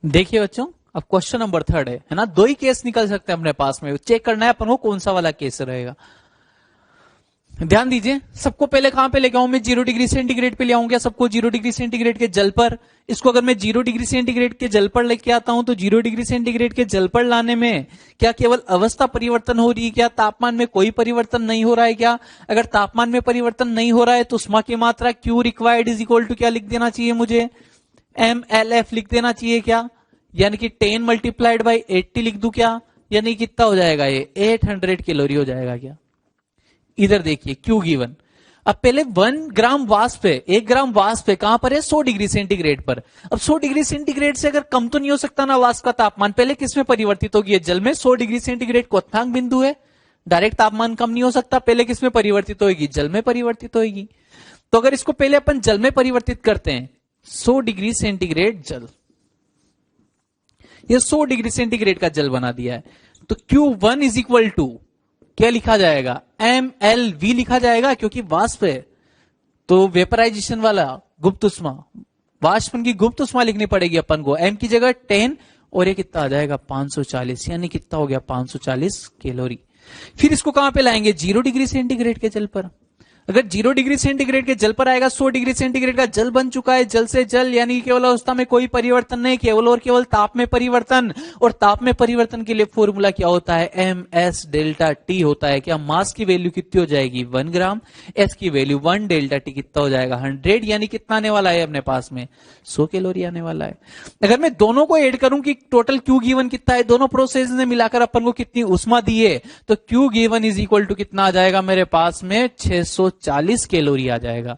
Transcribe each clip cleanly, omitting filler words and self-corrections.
देखिए बच्चों, अब क्वेश्चन नंबर 3 है ना। दो ही केस निकल सकते हैं अपने पास में, चेक करना है अपन को कौन सा वाला केस रहेगा। ध्यान दीजिए, सबको पहले कहां पे लेके आऊं मैं? 0 डिग्री सेंटीग्रेड पे ले आऊंगा सबको, 0 डिग्री सेंटीग्रेड के जल पर। इसको अगर मैं 0 डिग्री सेंटीग्रेड के जल पर लेके आता हूं तो 0 डिग्री सेंटीग्रेड के जल पर लाने में क्या केवल अवस्था परिवर्तन हो रही है क्या? तापमान में कोई परिवर्तन नहीं हो रहा है क्या? अगर तापमान में परिवर्तन नहीं हो रहा है तो उष्मा की मात्रा Q required is equal to क्या लिख देना चाहिए मुझे? MLF लिख देना चाहिए क्या? यानी कि 10 मल्टीप्लाइड बाई 80 लिख दूं क्या? यानी कितना हो जाएगा ये? 800 कैलोरी हो जाएगा क्या? इधर देखिए Q गिवन। अब पहले 1 ग्राम वाष्प है, 1 ग्राम वाष्प है, कहां पर है? 100 डिग्री सेंटीग्रेड पर। अब 100 डिग्री सेंटीग्रेड से अगर कम तो नहीं हो सकता ना वाष्प का तापमान, पहले किसमें परिवर्तित होगी? जल में। 100 डिग्री सेंटीग्रेड क्वथनांक बिंदु है, डायरेक्ट तापमान कम नहीं हो सकता, पहले किसमें परिवर्तित होगी? जल में परिवर्तित होगी। तो अगर इसको पहले अपन जल में परिवर्तित करते हैं, 100 डिग्री सेंटीग्रेड जल, ये 100 डिग्री सेंटीग्रेड का जल बना दिया है, तो Q1 इज इक्वल टू क्या लिखा जाएगा? MLV लिखा जाएगा, क्योंकि वाष्प है तो वेपराइजेशन वाला गुप्त उष्मा, वाष्पन की गुप्त उष्मा लिखनी पड़ेगी अपन को। M की जगह 10 और ये कितना आ जाएगा? 540, यानी कितना हो गया? 540 कैलोरी। फिर इसको कहां पे लाएंगे? 0 डिग्री सेंटीग्रेड के जल पर। अगर 0 डिग्री सेंटीग्रेड के जल पर आएगा, 100 डिग्री सेंटीग्रेड का जल बन चुका है, जल से जल, यानी केवल अवस्था में कोई परिवर्तन नहीं, केवल और केवल ताप में परिवर्तन। और ताप में परिवर्तन के लिए फॉर्मूला क्या होता है? MS डेल्टा T होता है क्या? मास की वैल्यू कितनी हो जाएगी? 1 ग्राम। S की वैल्यू 1, डेल्टा T कितना हो जाएगा? 100, यानी कितना आने वाला है अपने पास में? 100 कैलोरी आने वाला है। अगर मैं दोनों को ऐड करूं कि टोटल Q गिवन कितना है, दोनों प्रोसेस ने मिलाकर अपन को कितनी उष्मा दी है, तो Q given is equal to कितना आ जाएगा मेरे पास में? 640 कैलोरी आ जाएगा।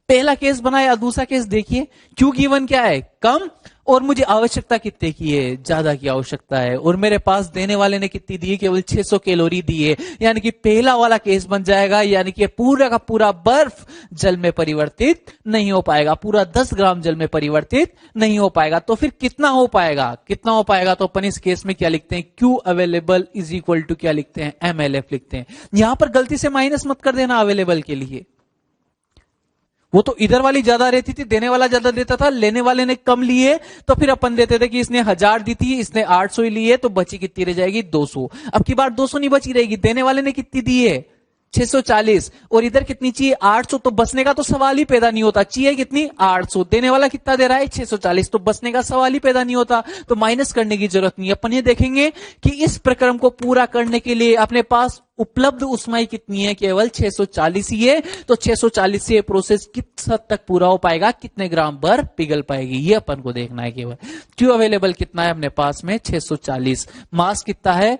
पहला केस बनाया। दूसरा केस देखिए, Q गिवन क्या है? कम, और मुझे आवश्यकता कितने की है? ज्यादा की आवश्यकता है, और मेरे पास देने वाले ने कितनी दी है? केवल 600 कैलोरी दी है। यानी कि पहला वाला केस बन जाएगा, यानी कि पूरा का पूरा बर्फ जल में परिवर्तित नहीं हो पाएगा, पूरा 10 ग्राम जल में परिवर्तित नहीं हो पाएगा। तो फिर कितना हो पाएगा? कितना हो पाएगा? तो अपन इस केस में क्या लिखते हैं? Q available is equal to क्या लिखते हैं? MLF लिखते हैं। यहां पर गलती से माइनस मत कर देना अवेलेबल के लिए, वो तो इधर वाली ज्यादा रहती थी, देने वाला ज्यादा देता था, लेने वाले ने कम लिए, तो फिर अपन देते थे कि इसने 1000 दी थी, इसने 800 ही लिए, तो बची कितनी रह जाएगी? 200। अब की बार 200 नहीं बची रहेगी, देने वाले ने कितनी दी है? 640, और इधर कितनी चाहिए? 800। तो बचने का तो सवाल ही पैदा नहीं होता। चाहिए कितनी? 800। देने वाला कितना दे रहा है? 640, तो बचने का सवाल ही पैदा नहीं होता, तो माइनस करने की जरूरत नहीं। अपन ये देखेंगे कि इस प्रक्रम को पूरा करने के लिए अपने पास उपलब्ध उष्माई कितनी है? केवल 640 ही है। तो 640 से प्रोसेस किस हद तक पूरा हो पाएगा? कितने ग्राम बर्फ पिघल पाएगी, ये अपन को देखना है केवल। Q अवेलेबल कितना है अपने पास में? 640। मास कितना है?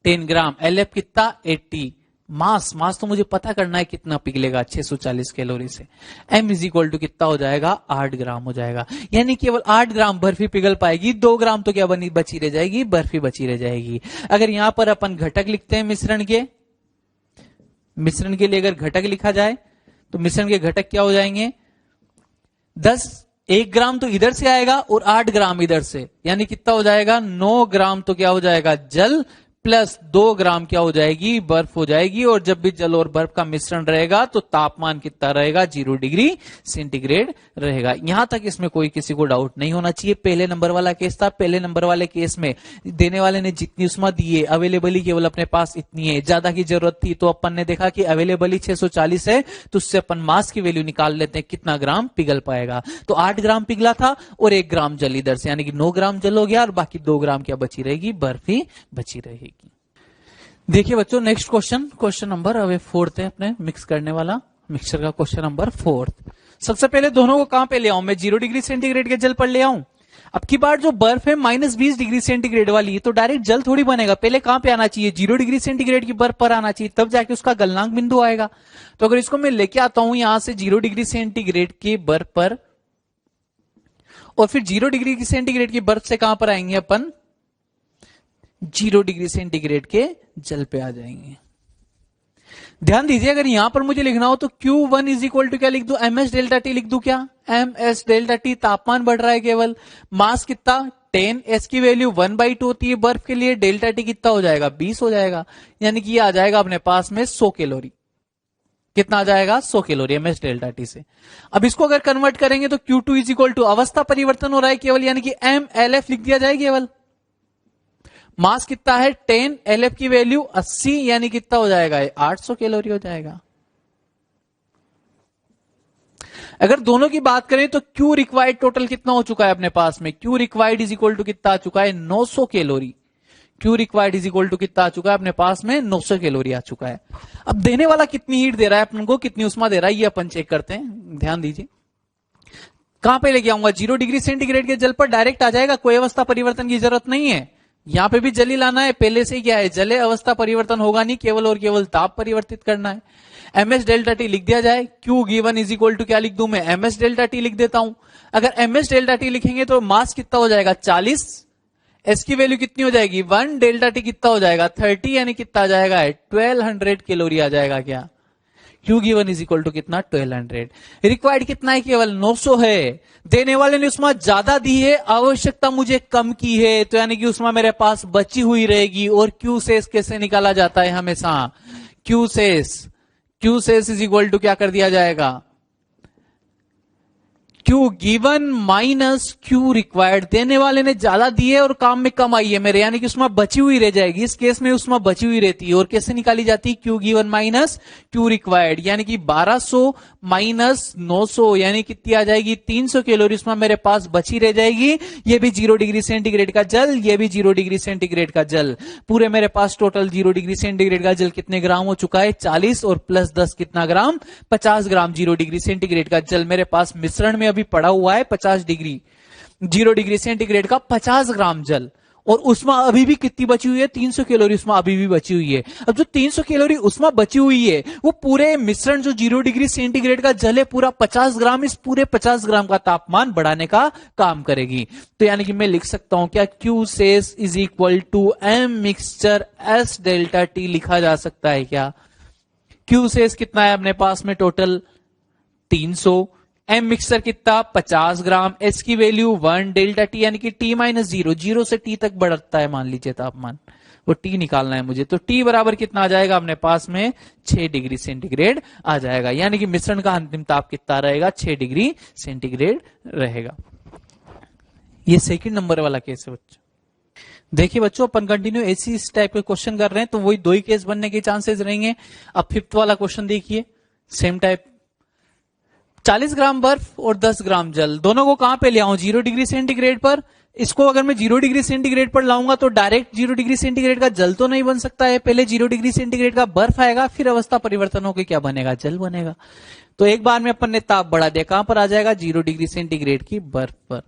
10 ग्राम। LF कितना? 80। मास तो मुझे पता करना है कितना पिघलेगा 640 कैलोरी से। M इज इक्वल टू कितना हो जाएगा? 8 ग्राम हो जाएगा। यानी केवल 8 ग्राम बर्फी पिघल पाएगी, 2 ग्राम तो क्या बनी बची रह जाएगी? बर्फी बची रह जाएगी। अगर यहां पर अपन घटक लिखते हैं मिश्रण के लिए अगर घटक लिखा जाए तो मिश्रण के घटक क्या हो जाएंगे? 1 ग्राम तो इधर से आएगा और 8 ग्राम इधर से, यानी कितना हो जाएगा? 9 ग्राम तो क्या हो जाएगा? जल, प्लस 2 ग्राम क्या हो जाएगी? बर्फ हो जाएगी। और जब भी जल और बर्फ का मिश्रण रहेगा तो तापमान कितना रहेगा? 0 डिग्री सेंटीग्रेड रहेगा। यहां तक इसमें कोई किसी को डाउट नहीं होना चाहिए। पहले नंबर वाला केस था, पहले नंबर वाले केस में देने वाले ने जितनी उष्मा दी है, अवेलेबल ही केवल अपने पास इतनी है, ज्यादा की जरूरत थी तो अपन ने देखा कि अवेलेबल ही 640 है, तो उससे अपन मास की वैल्यू निकाल लेते हैं कितना ग्राम पिघल पाएगा। तो 8 ग्राम पिघला था और 1 ग्राम जल इधर से, यानी कि 9 ग्राम जल हो गया, और बाकी 2 ग्राम क्या बची रहेगी? बर्फ ही बची रहेगी। देखिए बच्चों, नेक्स्ट क्वेश्चन नंबर अवे 4 है अपने मिक्स करने वाला, मिक्सचर का क्वेश्चन नंबर 4। सबसे पहले दोनों को कहां पे ले आऊं मैं? 0 डिग्री सेंटीग्रेड के जल पर ले आऊं। अब की बार जो बर्फ है -20 डिग्री सेंटीग्रेड वाली, तो डायरेक्ट जल थोड़ी बनेगा, पहले कहां पे आना चाहिए? 0 डिग्री सेंटीग्रेड की बर्फ पर आना चाहिए, तब जाके उसका गलनांक बिंदु आएगा। तो अगर इसको मैं लेके आता हूं यहां से 0 डिग्री सेंटीग्रेड की बर्फ पर, और फिर 0 डिग्री सेंटीग्रेड की बर्फ से कहां पर आएंगे अपन? 0 डिग्री सेंटीग्रेड के जल पे आ जाएंगे। ध्यान दीजिए, अगर यहां पर मुझे लिखना हो तो Q1 इज इक्वल टू क्या लिख दू? MS डेल्टा T लिख दू क्या? MS डेल्टा T, तापमान बढ़ रहा है केवल। मास कितना? 10। S की वैल्यू 1/2 होती है बर्फ के लिए, डेल्टा T कितना हो जाएगा? 20 हो जाएगा। यानी कि ये आ जाएगा अपने पास में 100 कैलोरी। कितना आ जाएगा 100 कैलोरी ms डेल्टा टी से। अब इसको अगर कन्वर्ट करेंगे तो Q2 इज इक्वल टू अवस्था परिवर्तन हो रहा है केवल, यानी कि mLF लिख दिया जाए केवल। मास कितना है 10, LF की वैल्यू 80, यानी कितना हो जाएगा 800 कैलोरी हो जाएगा। अगर दोनों की बात करें तो Q रिक्वायर्ड टोटल कितना हो चुका है अपने पास में, Q required is equal to कितना आ चुका है 900 calorie. Q required is equal to कितना आ चुका है अपने पास में 900 कैलोरी आ चुका है। अब देने वाला कितनी हीट दे रहा है अपन को, कितनी उष्मा दे रहा है, ये अपन चेक करते हैं, ध्यान दीजिए। कहां पे लेके आऊंगा, 0 डिग्री सेंटीग्रेड के जल पर डायरेक्ट आ जाएगा, कोई अवस्था परिवर्तन की जरूरत नहीं है। यहां पे भी जल ही लाना है, पहले से ही क्या है जले अवस्था परिवर्तन होगा नहीं, केवल और केवल ताप परिवर्तित करना है। ms डेल्टा टी लिख दिया जाए, Q given is equal to क्या लिख दूं मैं ms डेल्टा टी लिख देता हूं। अगर ms डेल्टा टी लिखेंगे तो मास कितना हो जाएगा 40, s की वैल्यू कितनी हो जाएगी 1, डेल्टा टी कितना हो जाएगा 30, यानी कितना आ जाएगा 1200 कैलोरी आ जाएगा क्या। Q given is equal to कितना 1200। रिक्वायर्ड कितना है केवल 900 है, देने वाले ने उष्मा ज्यादा दी है, आवश्यकता मुझे कम की है, तो यानी कि उष्मा मेरे पास बची हुई रहेगी। और Q सेस कैसे निकाला जाता है हमेशा, Q सेस इज इक्वल टू क्या कर दिया जाएगा Q given minus Q required. देने वाले ने ज्यादा दी है और काम में कम आई है मेरे, यानी कि उसमें बची हुई रह जाएगी। इस केस में उसमें बची हुई रहती है, और कैसे निकाली जाती है Q given minus Q required, यानी कि 1200 माइनस 900, यानी कितनी आ जाएगी 300 कैलोरी उसमें मेरे पास बची रह जाएगी। ये भी 0 डिग्री सेंटीग्रेड का जल, ये भी 0 डिग्री सेंटीग्रेड का जल, पूरे मेरे पास टोटल 0 डिग्री सेंटीग्रेड का जल कितने ग्राम हो चुका है 40, और प्लस 10 कितना ग्राम 50 ग्राम 0 डिग्री सेंटीग्रेड का जल मेरे पास मिश्रण में अभी पड़ा हुआ है 50 डिग्री 0 डिग्री सेंटीग्रेड का 50 ग्राम जल। और उष्मा अभी भी कितनी बची हुई है 300 कैलोरी उष्मा अभी भी बची हुई है। अब जो 300 कैलोरी उष्मा बची हुई है वो पूरे मिश्रण जो 0 डिग्री सेंटीग्रेड का जल है पूरा 50 ग्राम, इस पूरे 50 ग्राम का तापमान बढ़ाने का काम करेगी। तो यानी कि मैं लिख सकता हूं क्या Q सेस is equal to M mixture S delta T लिखा जा सकता है क्या। Q सेस कितना है अपने पास में टोटल 300, M मिक्सर कितना 50 ग्राम, S की वैल्यू 1, डेल्टा T यानी कि T माइनस 0, 0 से T तक बढ़ता है मान लीजिए तापमान, वो T निकालना है मुझे। तो T बराबर कितना आ जाएगा अपने पास में 6 डिग्री सेंटीग्रेड आ जाएगा, यानी कि मिश्रण का अंतिम ताप कितना रहेगा 6 डिग्री सेंटीग्रेड रहेगा। ये सेकंड नंबर वाला केस है बच्चों। देखिए बच्चों अपन कंटिन्यू ऐसी इस टाइप के क्वेश्चन कर रहे हैं, तो वही दो ही केस बनने के चांसेस रहेंगे। अब फिफ्थ वाला क्वेश्चन देखिए, सेम टाइप 40 ग्राम बर्फ और 10 ग्राम जल, दोनों को कहां पे ले आऊं 0 डिग्री सेंटीग्रेड पर। इसको अगर मैं 0 डिग्री सेंटीग्रेड पर लाऊंगा तो डायरेक्ट 0 डिग्री सेंटीग्रेड का जल तो नहीं बन सकता है, पहले 0 डिग्री सेंटीग्रेड का बर्फ आएगा, फिर अवस्था परिवर्तन होकर क्या बनेगा जल बनेगा। तो एक बार में अपन ने ताप बढ़ा दिया, कहां पर आ जाएगा 0 डिग्री सेंटीग्रेड की बर्फ पर।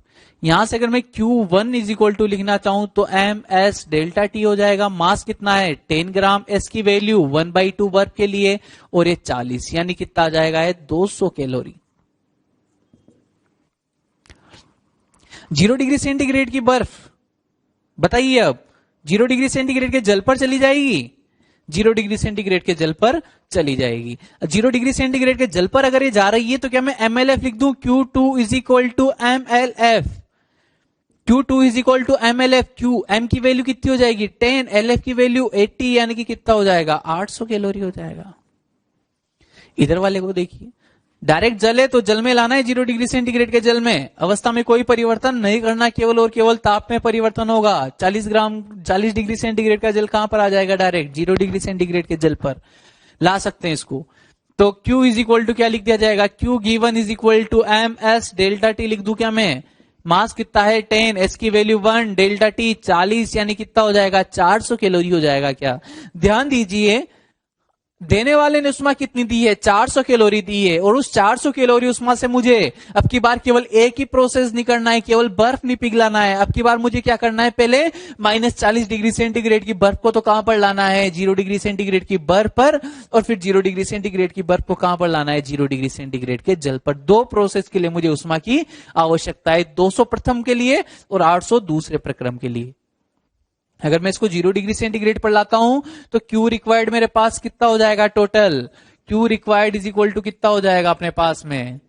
यहां से अगर मैं Q1 इज इक्वल टू लिखना चाहूं तो MS डेल्टा T हो जाएगा। मास कितना है 10 ग्राम, S की वैल्यू 1/2 बर्फ के लिए, और ये 40 यानी कितना आ जाएगा है 200 कैलोरी। 0 डिग्री सेंटीग्रेड की बर्फ बताइए अब 0 डिग्री सेंटीग्रेड के जल पर चली जाएगी, 0 डिग्री सेंटीग्रेड के जल पर चली जाएगी। 0 डिग्री सेंटीग्रेड के जल पर अगर ये जा रही है तो क्या मैं MLF लिख दूं, Q2 is equal to MLF, Q2 is equal to MLF। Q M की वैल्यू कितनी हो जाएगी 10, LF की वैल्यू 80, यानी कि कितना हो जाएगा 800 कैलोरी हो जाएगा। इधर वाले को देखिए, डायरेक्ट जल है तो जल में लाना है 0 डिग्री सेंटीग्रेड के जल में, अवस्था में कोई परिवर्तन नहीं करना, केवल और केवल ताप में परिवर्तन होगा। 40 डिग्री सेंटीग्रेड का जल कहां पर आ जाएगा डायरेक्ट 0 डिग्री सेंटीग्रेड के जल पर ला सकते हैं इसको। तो Q इज इक्वल टू क्या लिख दिया जाएगा, Q given is equal to MS delta T लिख दूं क्या मैं। मास कितना है 10, S की वैल्यू 1, डेल्टा T 40, यानी कितना हो जाएगा 400 कैलोरी हो जाएगा क्या। ध्यान दीजिए देने वाले ने उष्मा कितनी दी है 400 कैलोरी दी है, और उस 400 कैलोरी उष्मा से मुझे अब की बार केवल एक ही प्रोसेस नहीं करना है, केवल बर्फ नहीं पिघलाना है। अब की बार मुझे क्या करना है, पहले -40 डिग्री सेंटीग्रेड की बर्फ को तो कहां पर लाना है 0 डिग्री सेंटीग्रेड की बर्फ पर, और फिर 0 डिग्री सेंटीग्रेड की बर्फ को कहां पर लाना है 0 डिग्री सेंटीग्रेड के जल पर। दो प्रोसेस के लिए मुझे उष्मा की आवश्यकता है, 200 प्रथम के लिए और 800 दूसरे प्रक्रम के लिए। अगर मैं इसको 0 डिग्री सेंटीग्रेड पर लाता हूं तो Q रिक्वायर्ड मेरे पास कितना हो जाएगा total, Q required is equal to कितना हो जाएगा अपने पास में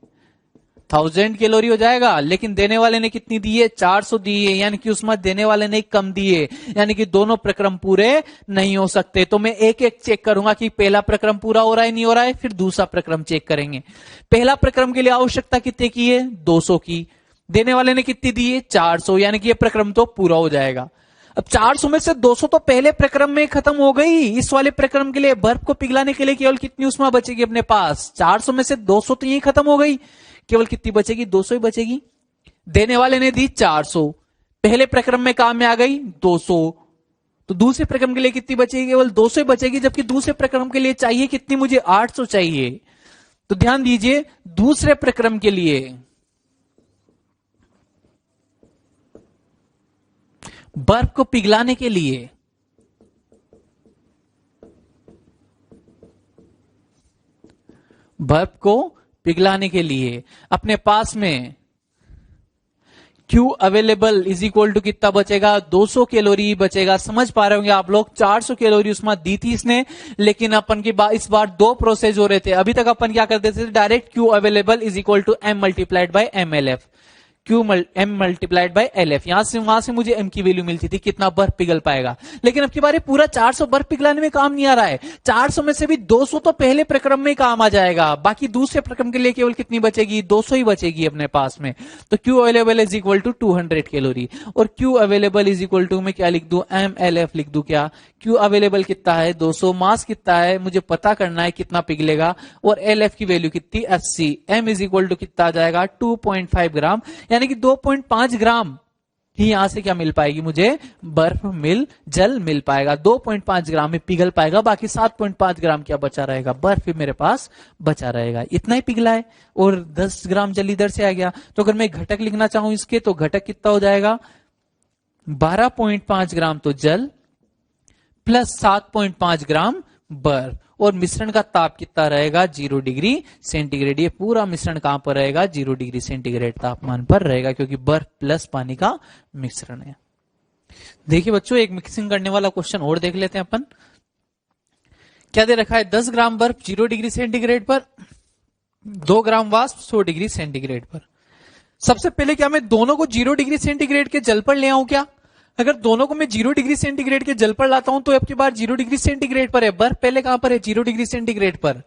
1000 कैलोरी हो जाएगा, लेकिन देने वाले ने कितनी दी है? 400 दी है, यानी कि उसमें देने वाले ने कम दिए, यानी कि दोनों प्रक्रम पूरे नहीं हो सकते। तो मैं एक एक चेक करूंगा कि पहला प्रक्रम पूरा हो रहा है नहीं हो रहा है, फिर दूसरा प्रक्रम चेक करेंगे। पहला प्रक्रम के लिए आवश्यकता कितने की है? 200 की। देने वाले ने कितनी दी है? 400, यानी कि यह प्रक्रम तो पूरा हो जाएगा। अब 400 में से 200 तो पहले प्रक्रम में खत्म हो गई। इस वाले प्रक्रम के लिए बर्फ को पिघलाने के लिए केवल कितनी ऊष्मा बचेगी अपने पास? 400 में से 200 तो यही खत्म हो गई, केवल कितनी बचेगी? 200 ही बचेगी। देने वाले ने दी 400, पहले प्रक्रम में काम में आ गई 200, तो दूसरे प्रक्रम के लिए कितनी बचेगी? केवल 200 ही बचेगी, जबकि दूसरे प्रक्रम के लिए चाहिए कितनी मुझे? 800 चाहिए। तो ध्यान दीजिए, दूसरे प्रक्रम के लिए बर्फ को पिघलाने के लिए अपने पास में Q available is equal to कितना बचेगा? 200 कैलोरी बचेगा। समझ पा रहे होंगे आप लोग, 400 कैलोरी उसमें दी थी इसने, लेकिन अपन की इस बार दो प्रोसेस हो रहे थे। अभी तक अपन क्या करते थे? Direct Q available is equal to M multiplied by MLF, M multiplied by LF। वहां से मुझे M की वैल्यू मिलती थी, कितना बर्फ पिघल पाएगा। लेकिन अब की बार पूरा 400 बर्फ पिघलाने में काम नहीं आ रहा है। 400 में से भी 200 तो पहले प्रक्रम में काम आ जाएगा, बाकी दूसरे प्रक्रम के लिए केवल कितनी बचेगी? 200 ही बचेगी अपने पास में। तो Q available is equal to 200 calorie, और Q available is equal to मैं क्या लिख दूं? MLF लिख दूं। क्या Q अवेलेबल कितना है? 200, मास कितना है मुझे पता करना है कितना पिघलेगा, और LF की वैल्यू कितनी? 80। M इज इक्वल टू कितना आ जाएगा? 2.5 ग्राम, यानी कि 2.5 ग्राम ही यहां से क्या मिल पाएगी मुझे? बर्फ जल मिल पाएगा। 2.5 ग्राम में पिघल पाएगा, बाकी 7.5 ग्राम क्या बचा रहेगा? बर्फ मेरे पास बचा रहेगा। इतना ही पिघला है, और 10 ग्राम जल इधर से आ गया। तो अगर मैं घटक लिखना चाहूं इसके, तो घटक कितना हो जाएगा? 12.5 ग्राम तो जल प्लस 7.5 ग्राम बर्फ, और मिश्रण का ताप कितना रहेगा? 0 डिग्री सेंटीग्रेड। ये पूरा मिश्रण कहां पर रहेगा? 0 डिग्री सेंटीग्रेड तापमान पर रहेगा, क्योंकि बर्फ प्लस पानी का मिश्रण है। देखिए बच्चों, एक मिक्सिंग करने वाला क्वेश्चन और देख लेते हैं अपन। क्या दे रखा है? 10 ग्राम बर्फ 0 डिग्री सेंटीग्रेड पर, 2 ग्राम वाष्प 100 डिग्री सेंटीग्रेड पर। सबसे पहले क्या मैं दोनों को 0 डिग्री सेंटीग्रेड के जल पर ले आऊं क्या? अगर दोनों को मैं 0 डिग्री सेंटीग्रेड के जल पर लाता हूं, तो अब की बार 0 डिग्री सेंटीग्रेड पर है, बर्फ पहले कहां पर है? 0 डिग्री सेंटीग्रेड पर।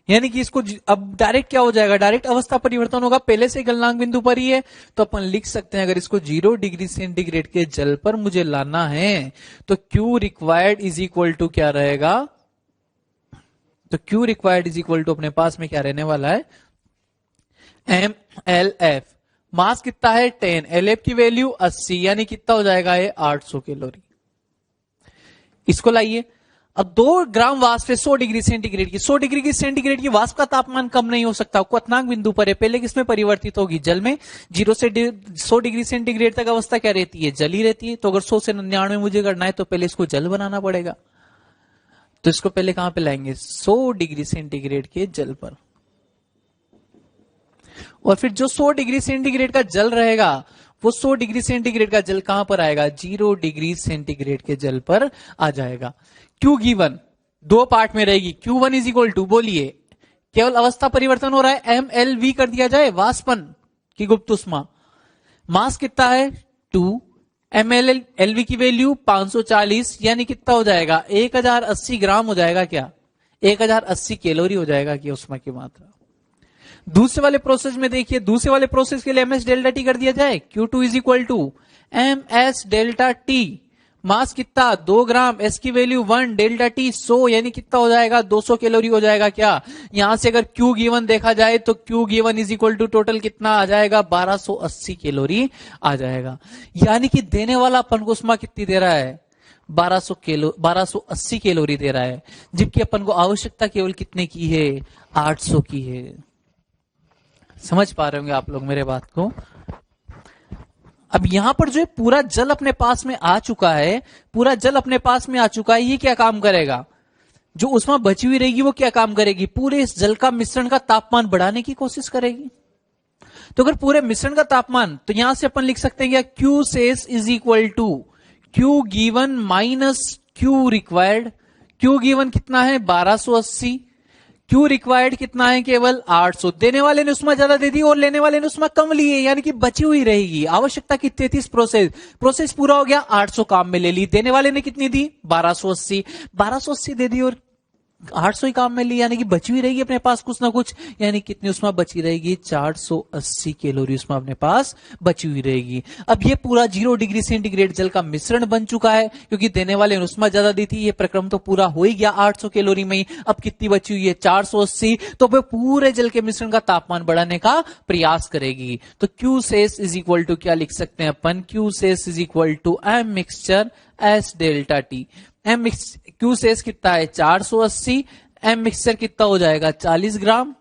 यानी कि इसको अब डायरेक्ट क्या हो जाएगा? डायरेक्ट अवस्था परिवर्तन होगा, पहले से गलनांक बिंदु पर ही है। तो अपन लिख सकते हैं, अगर इसको 0 डिग्री सेंटीग्रेड के जल पर मुझे लाना है, तो Q required is equal to क्या रहेगा? तो Q required is equal to अपने पास में क्या रहने वाला है? MLF। मास कितना है? 10, LF की वैल्यू 80, यानी कितना हो जाएगा? ये 800 कैलोरी। इसको लाइए। अब 2 ग्राम वाष्प है 100 डिग्री सेंटीग्रेड की। 100 डिग्री सेंटीग्रेड की वाष्प का तापमान कम नहीं हो सकता, क्वथनांक बिंदु पर है, पहले किसमें परिवर्तित होगी? जल में। 0 से 100 डिग्री सेंटीग्रेड तक अवस्था क्या रहती है? जल ही रहती है। तो अगर 100 से 99 मुझे करना है, तो पहले इसको जल बनाना पड़ेगा। तो इसको पहले कहां पे लाएंगे? 100 डिग्री सेंटीग्रेड के जल पर, और फिर जो 100 डिग्री सेंटीग्रेड का जल रहेगा, वो 100 डिग्री सेंटीग्रेड का जल कहां पर आएगा? 0 डिग्री सेंटीग्रेड के जल पर आ जाएगा। Q गिवन 2 पार्ट में रहेगी। Q1 इज इक्वल टू, बोलिए, केवल अवस्था परिवर्तन हो रहा है, MLV कर दिया जाए, वाष्पन की गुप्त ऊष्मा। मास कितना है? 2, MLV की वैल्यू 540, यानी कितना हो जाएगा? 1080 ग्राम हो जाएगा। क्या 1080 कैलोरी हो जाएगा कि ऊष्मा की मात्रा। दूसरे वाले प्रोसेस में देखिए, दूसरे वाले प्रोसेस के लिए MS डेल्टा टी कर दिया जाए। Q2 is equal to MS delta T. Mass कितना? 2 ग्राम, S की वैल्यू 1, डेल्टा टी 100, यानी कितना हो जाएगा? 200 कैलोरी हो जाएगा। क्या यहां से अगर Q गिवन देखा जाए, तो Q given is equal to total कितना आ जाएगा? 1280 कैलोरी आ जाएगा। यानी कि देने वाला अपन को ऊष्मा कितनी दे रहा है? 1280 कैलोरी दे रहा है, जबकि अपन को आवश्यकता केवल कितने की है? 800 की है। समझ पा रहे होंगे आप लोग मेरे बात को। अब यहां पर जो है पूरा जल अपने पास में आ चुका है, पूरा जल अपने पास में आ चुका है। ये क्या काम करेगा? जो ऊष्मा बची हुई रहेगी वो क्या काम करेगी? पूरे इस जल का मिश्रण का तापमान बढ़ाने की कोशिश करेगी। तो अगर पूरे मिश्रण का तापमान, तो यहां से अपन लिख सकते हैं क्या? Q शेष is equal to Q given minus Q required. Q given कितना है? 1280। क्यू रिक्वायर्ड कितना है, केवल 800। देने वाले ने उष्मा ज्यादा दे दी और लेने वाले ने उष्मा कम ली है, यानी कि बची हुई रहेगी। आवश्यकता कितनी थी, प्रोसेस पूरा हो गया, 800 काम में ले ली। देने वाले ने कितनी दी, 1280 दे दी और 800 ही काम में ली, यानी कि बची हुई रहेगी अपने पास कुछ ना कुछ, यानी कितनी उष्मा बची रहेगी, 480 कैलोरी उष्मा अपने पास बची हुई रहेगी। अब ये पूरा 0 डिग्री सेंटीग्रेड जल का मिश्रण बन चुका है, क्योंकि देने वाले ने उष्मा ज्यादा दी थी, ये प्रक्रम तो पूरा हो ही गया 800 कैलोरी में ही। अब कितनी बची हुई है, 480, तो वह पूरे जल के मिश्रण का तापमान बढ़ाने का प्रयास करेगी। तो क्यू सेस इज इक्वल टू क्या लिख सकते हैं अपन, क्यू सेस is equal to M mixture S delta T. M Q सेस कितना है, 480, एम मिक्सचर कितना हो जाएगा, 40 ग्राम,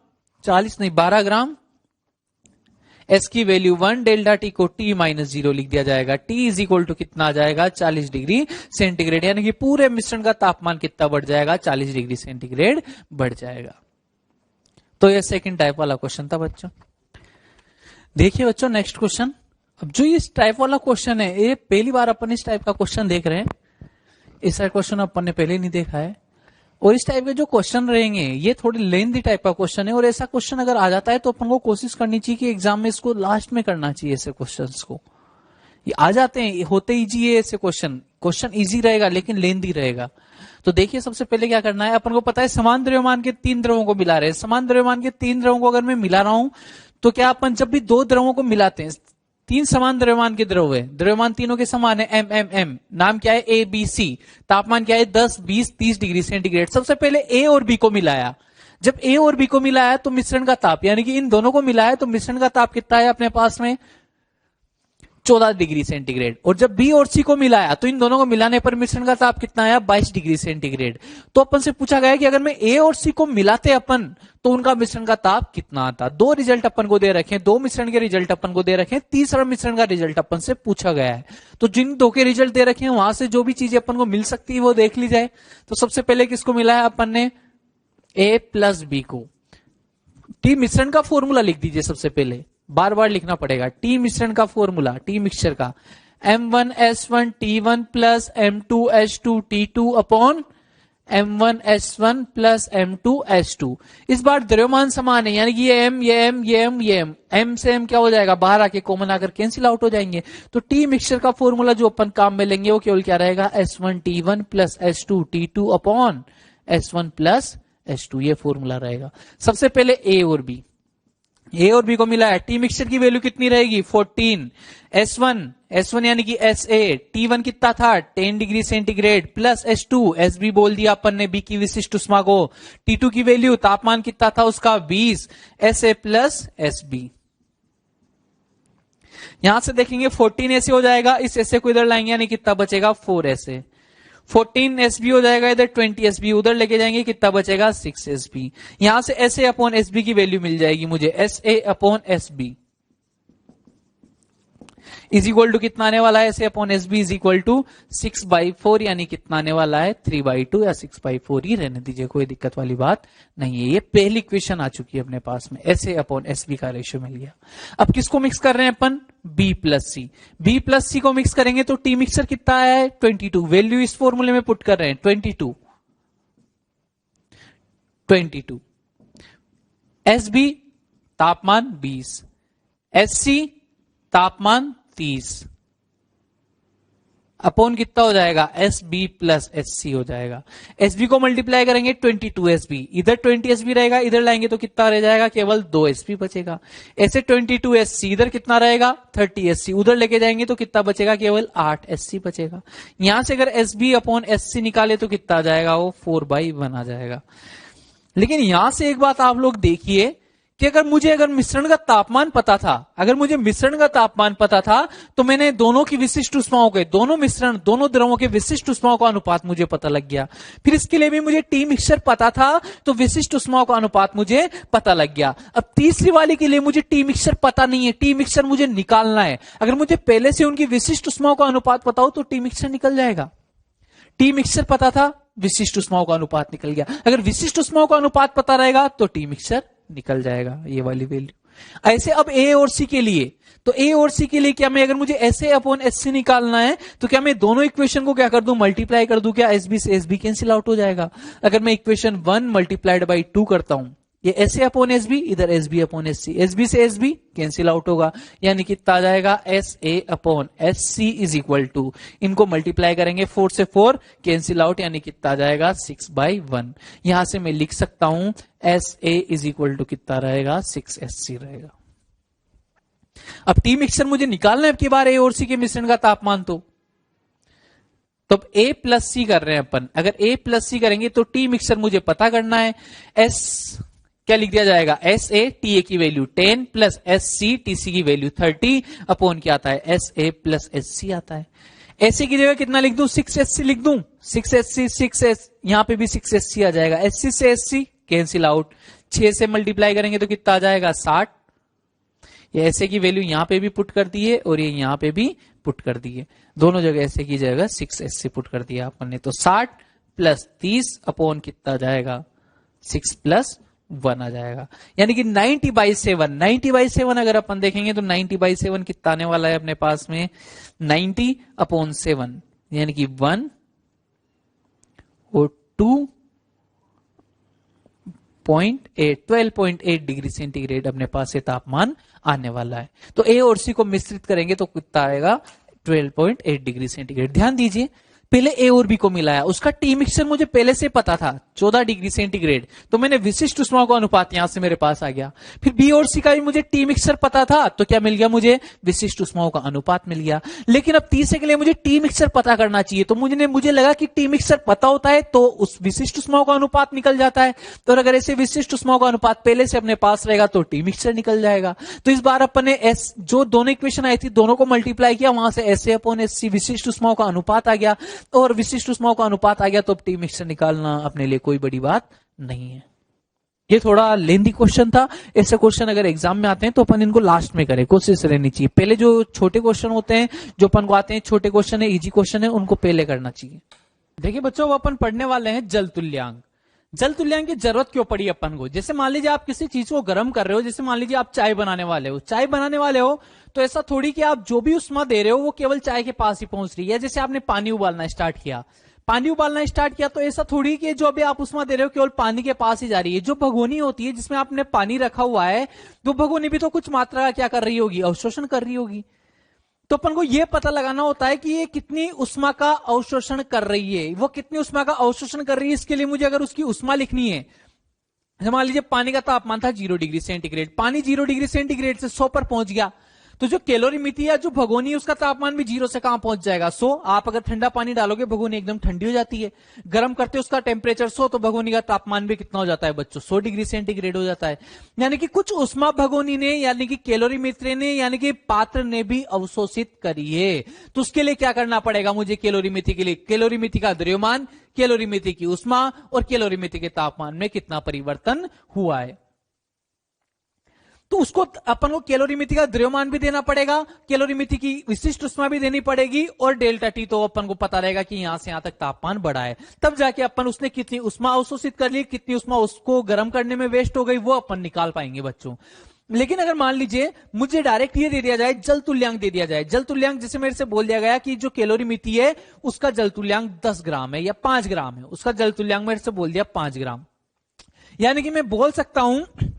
40 नहीं 12 ग्राम, एस की वैल्यू 1, डेल्टा टी को टी माइनस 0 लिख दिया जाएगा। टी इज इक्वल टू कितना आ जाएगा, 40 डिग्री सेंटीग्रेड, यानी कि पूरे मिश्रण का तापमान कितना बढ़ जाएगा, 40 डिग्री सेंटीग्रेड बढ़ जाएगा। तो यह सेकंड टाइप वाला क्वेश्चन था बच्चों। देखिए बच्चों नेक्स्ट क्वेश्चन। अब जो इस टाइप वाला क्वेश्चन है, ये पहली बार अपन इस टाइप का क्वेश्चन देख रहे हैं। इस क्वेश्चन अपन ने पहले नहीं देखा है, और इस टाइप के जो क्वेश्चन रहेंगे ये थोड़ी लेंथी टाइप का क्वेश्चन है, और ऐसा क्वेश्चन अगर आ जाता है तो अपन को कोशिश करनी चाहिए कि एग्जाम में इसको लास्ट में करना चाहिए। ऐसे क्वेश्चंस को ये आ जाते हैं, होते इजी है ऐसे क्वेश्चन इजी रहेगा लेकिन लेंथी रहेगा। तो देखिए सबसे पहले क्या करना है, अपन को पता है समान द्रव्यमान के 3 द्रवों को मिला रहे हैं। समान द्रव्यमान के 3 द्रवों को अगर मैं मिला रहा हूं तो क्या अपन जब भी 2 द्रवों को मिलाते हैं, 3 समान द्रव्यमान के द्रव है, द्रव्यमान तीनों के समान है, एम एम एम, नाम क्या है ए बी सी, तापमान क्या है 10 20 30 डिग्री सेंटीग्रेड। सबसे पहले ए और बी को मिलाया, जब ए और बी को मिलाया तो मिश्रण का ताप, यानी कि इन दोनों को मिलाया तो मिश्रण का ताप कितना है अपने पास में, 14 डिग्री सेंटीग्रेड। और जब बी और सी को मिलाया तो इन दोनों को मिलाने पर मिश्रण का ताप कितना आया, 22 डिग्री सेंटीग्रेड। तो अपन से पूछा गया कि अगर मैं ए और सी को मिलाते अपन तो उनका मिश्रण का ताप कितना आता। 2 रिजल्ट अपन को दे रखे, 2 मिश्रण के रिजल्ट अपन को दे रखे, तीसरा मिश्रण का रिजल्ट अपन से पूछा गया है। तो जिन 2 के रिजल्ट दे रखे हैं वहां से जो भी चीजें अपन को मिल सकती है वो देख ली जाए। तो सबसे पहले किसको मिला है अपन ने, ए प्लस बी को। टी मिश्रण का फॉर्मूला लिख दीजिए सबसे पहले, बार बार लिखना पड़ेगा। टी मिश्रण का फॉर्मूला, टी मिक्सचर का, M1S1 T1 plus M2S2 T2 upon M1S1 plus M2S2। इस बार द्रव्यमान समान है, यानी कि ये M ये M ये M ये M, M से M क्या हो जाएगा, बाहर आके कॉमन आकर कैंसिल आउट हो जाएंगे। तो टी मिक्सचर का फॉर्मूला जो अपन काम में लेंगे वो केवल क्या रहेगा, S1 T1 plus S2 T2 upon S1 plus S2, ये फॉर्मूला रहेगा। सबसे पहले ए और बी, ए और बी को मिला है, टी मिक्सचर की वैल्यू कितनी रहेगी 14, S1 यानी कि SA, T1 कितना था 10 degree centigrade, plus S2, SB बोल दिया अपन ने बी की विशिष्ट उष्मा को, T2 की वैल्यू तापमान कितना था उसका 20, SA प्लस SB। यहां से देखेंगे 14 SA हो जाएगा, इस SA को इधर लाएंगे यानी कितना बचेगा 4 SA, 14 SB हो जाएगा, इधर 20 SB उधर लेके जाएंगे, कितना बचेगा 6 SB। यहां से SA अपॉन SB की वैल्यू मिल जाएगी मुझे, SA upon SB is equal to कितना आने वाला है, SA upon SB is equal to 6/4, यानी कितना आने वाला है 3/2 या 6/4 ही रहने दीजिए, कोई दिक्कत वाली बात नहीं है। ये पहली इक्वेशन आ चुकी है अपने पास में, SA अपॉन SB का रेशियो मिल गया। अब किसको मिक्स कर रहे हैं अपन, B प्लस सी, B प्लस सी को मिक्स करेंगे तो टी मिक्सर कितना आया है 22, वैल्यू इस फॉर्मूले में पुट कर रहे हैं 22, SB तापमान 20, SC तापमान 30 अपॉन कितना हो जाएगा, SB प्लस SC हो जाएगा। SB को मल्टीप्लाई करेंगे 22 SB, इधर 20 SB रहेगा, इधर लाएंगे तो कितना रह जाएगा, केवल 2 SB बचेगा। ऐसे 22 SC इधर कितना रहेगा 30 SC, उधर लेके जाएंगे तो कितना बचेगा, केवल 8 SC बचेगा। यहां से अगर SB अपॉन SC निकाले तो कितना आ जाएगा, वो 4/1 आ जाएगा। लेकिन यहां से एक बात आप लोग देखिए कि अगर मिश्रण का तापमान पता था, अगर मुझे मिश्रण का तापमान पता था तो मैंने दोनों की विशिष्ट उष्माओं के, दोनों द्रवों के विशिष्ट उष्माओं का अनुपात मुझे पता लग गया। फिर इसके लिए भी मुझे टी मिक्सचर पता था तो विशिष्ट उष्माओं का अनुपात मुझे पता लग गया। अब तीसरी वाली के लिए मुझे टी मिक्सचर पता नहीं है, टी मिक्सचर मुझे निकालना है। अगर मुझे पहले से उनकी विशिष्ट उष्माओं का अनुपात पता हो तो टी मिक्सचर निकल जाएगा। टी मिक्सचर पता था, विशिष्ट उष्माओं का अनुपात निकल गया। अगर विशिष्ट उष्माओं का अनुपात पता रहेगा तो टी मिक्सचर निकल जाएगा, ये वाली वैल्यू। ऐसे अब ए और सी के लिए, तो ए और सी के लिए क्या मैं, अगर मुझे S A upon S C निकालना है तो क्या मैं दोनों इक्वेशन को क्या कर दूं, मल्टीप्लाई कर दूं, क्या एस बी से एस बी कैंसिल आउट हो जाएगा। अगर मैं इक्वेशन 1 मल्टीप्लाइड बाई 2 करता हूं, ये S A upon S B, इधर S B upon S C, S B से एस बी कैंसिल आउट होगा, यानी कितना आ जाएगा, S A upon S C is equal to, इनको मल्टीप्लाई करेंगे 4 से 4 कैंसिल आउट, यानी कितना आ जाएगा 6/1। यहां से मैं लिख सकता हूं S A is equal to कितना रहेगा, 6 एस सी रहेगा। अब टी मिक्सचर मुझे निकालना है अब की बार ए और सी के मिश्रण का तापमान, तो अब ए प्लस सी कर रहे हैं अपन, अगर ए प्लस सी करेंगे तो टी मिक्सचर मुझे पता करना है, एस क्या लिख दिया जाएगा, एस ए टी ए की value 10 plus S C T C की वैल्यू 30 अपॉन क्या आता है, S A plus S C आता है। एस सी की जगह कितना लिख दूं, 6 एस सी लिख दूं, 6 एस सी 6 एस, यहां पे भी 6 एस सी आ जाएगा, एस सी से एस सी कैंसिल आउट, 6 से मल्टीप्लाई करेंगे तो कितना आ जाएगा 60, ये ऐसे की वैल्यू यहां पे भी पुट कर दी है और ये यहां पे भी पुट कर दी है, दोनों जगह ऐसे की जगह 6 एस सी पुट कर दिया अपन ने, तो 60 प्लस 30 अपॉन कितना जाएगा, 6 प्लस 1 आ जाएगा, यानी कि 90/7, 90/7 अगर अपन देखेंगे तो 90/7 कितना आने वाला है अपने पास में, 90/7 यानी कि 1 और 12.8 डिग्री सेंटीग्रेड अपने पास से तापमान आने वाला है। तो ए और सी को मिश्रित करेंगे तो कितना आएगा, 12.8 डिग्री सेंटीग्रेड। ध्यान दीजिए, पहले ए और बी को मिलाया, उसका टी मिक्सचर मुझे पहले से पता था 14 डिग्री सेंटीग्रेड, तो मैंने विशिष्ट उष्मा का अनुपात यहां से मेरे पास आ गया। फिर बी और सी का भी मुझे टी मिक्सचर पता था, तो क्या मिल गया, मुझे विशिष्ट उष्माओं का अनुपात मिल गया। लेकिन अब तीसरे के लिए मुझे टी मिक्सचर पता करना चाहिए, तो मुझे लगा कि टी मिक्सचर पता होता है तो उस विशिष्ट उष्माओं का अनुपात निकल जाता है, तो अगर ऐसे विशिष्ट उष्माओं का अनुपात पहले से अपने पास रहेगा तो टी मिक्सचर निकल जाएगा। तो इस बार अपन ने एस जो दोनों इक्वेशन आई थी दोनों को मल्टीप्लाई किया, वहां से S A upon S C विशिष्ट उष्माओं का अनुपात आ गया, और विशिष्ट उष्माओं का अनुपात आ गया तो टी मिक्सचर निकालना अपने लिए कोई बड़ी बात नहीं है। ये थोड़ा लेंथी क्वेश्चन था, ऐसे क्वेश्चन अगर एग्जाम में आते हैं तो अपन इनको लास्ट में करें, कोशिश रहनी चाहिए। पहले जो छोटे क्वेश्चन होते हैं जो अपन को आते हैं, छोटे क्वेश्चन है, इजी क्वेश्चन है, उनको पहले करना चाहिए। देखिए बच्चों, वो अपन पढ़ने वाले हैं जल तुल्यांक। जल तुल्यांक की जरूरत क्यों पड़ी अपन को, जैसे मान लीजिए आप किसी चीज को गर्म कर रहे हो, जैसे मान लीजिए आप चाय बनाने वाले हो, तो ऐसा थोड़ी कि आप जो भी उष्मा दे रहे हो वो केवल चाय के पास ही पहुंच रही है। जैसे आपने पानी उबालना स्टार्ट किया तो ऐसा थोड़ी कि जो भी आप उष्मा दे रहे हो केवल पानी के पास ही जा रही है। जो भगोनी होती है जिसमें आपने पानी रखा हुआ है, वो भगोनी भी तो कुछ मात्रा क्या कर रही होगी, अवशोषण कर रही होगी। तो अपन को यह पता लगाना होता है कि ये कितनी उष्मा का अवशोषण कर रही है, वो कितनी उष्मा का अवशोषण कर रही है। इसके लिए मुझे अगर उसकी उष्मा लिखनी है, मान लीजिए पानी का तापमान था 0 डिग्री सेंटीग्रेड, पानी 0 डिग्री सेंटीग्रेड से 100 पर पहुंच गया, तो जो कैलोरीमिति है, जो भगोनी है, उसका तापमान भी 0 से कहां पहुंच जाएगा, 100। आप अगर ठंडा पानी डालोगे भगोनी एकदम ठंडी हो जाती है, गर्म करते उसका टेम्परेचर 100, तो भगोनी का तापमान भी कितना हो जाता है बच्चों, 100 डिग्री सेंटीग्रेड हो जाता है। यानी कि कुछ उष्मा भगोनी ने, यानी कि कैलोरीमित्र ने, यानी कि पात्र ने भी अवशोषित करी है। तो उसके लिए क्या करना पड़ेगा मुझे, कैलोरीमिति के लिए कैलोरीमिति का द्रव्यमान, कैलोरीमिति की उष्मा और कैलोरीमिति के तापमान में कितना परिवर्तन हुआ है, तो उसको अपन को कैलोरीमिति का द्रव्यमान भी देना पड़ेगा, कैलोरीमिति की विशिष्ट उष्मा भी देनी पड़ेगी, और डेल्टा टी तो अपन को पता रहेगा कि यहां से यहां तक तापमान बढ़ा है। तब जाके अपन उसने कितनी उष्मा अवशोषित कर ली, कितनी उष्मा उसको गर्म करने में वेस्ट हो गई, वो अपन निकाल पाएंगे बच्चों। लेकिन अगर मान लीजिए मुझे डायरेक्ट ये दे दिया जाए, जल तुल्यांक दे दिया जाए, जल तुल्यांक जैसे मेरे से बोल दिया गया कि जो कैलोरीमिति है उसका जल तुल्यांक 10 ग्राम है या 5 ग्राम है, उसका जल तुल्यांक मेरे से बोल दिया 5 ग्राम, यानी कि मैं बोल सकता हूं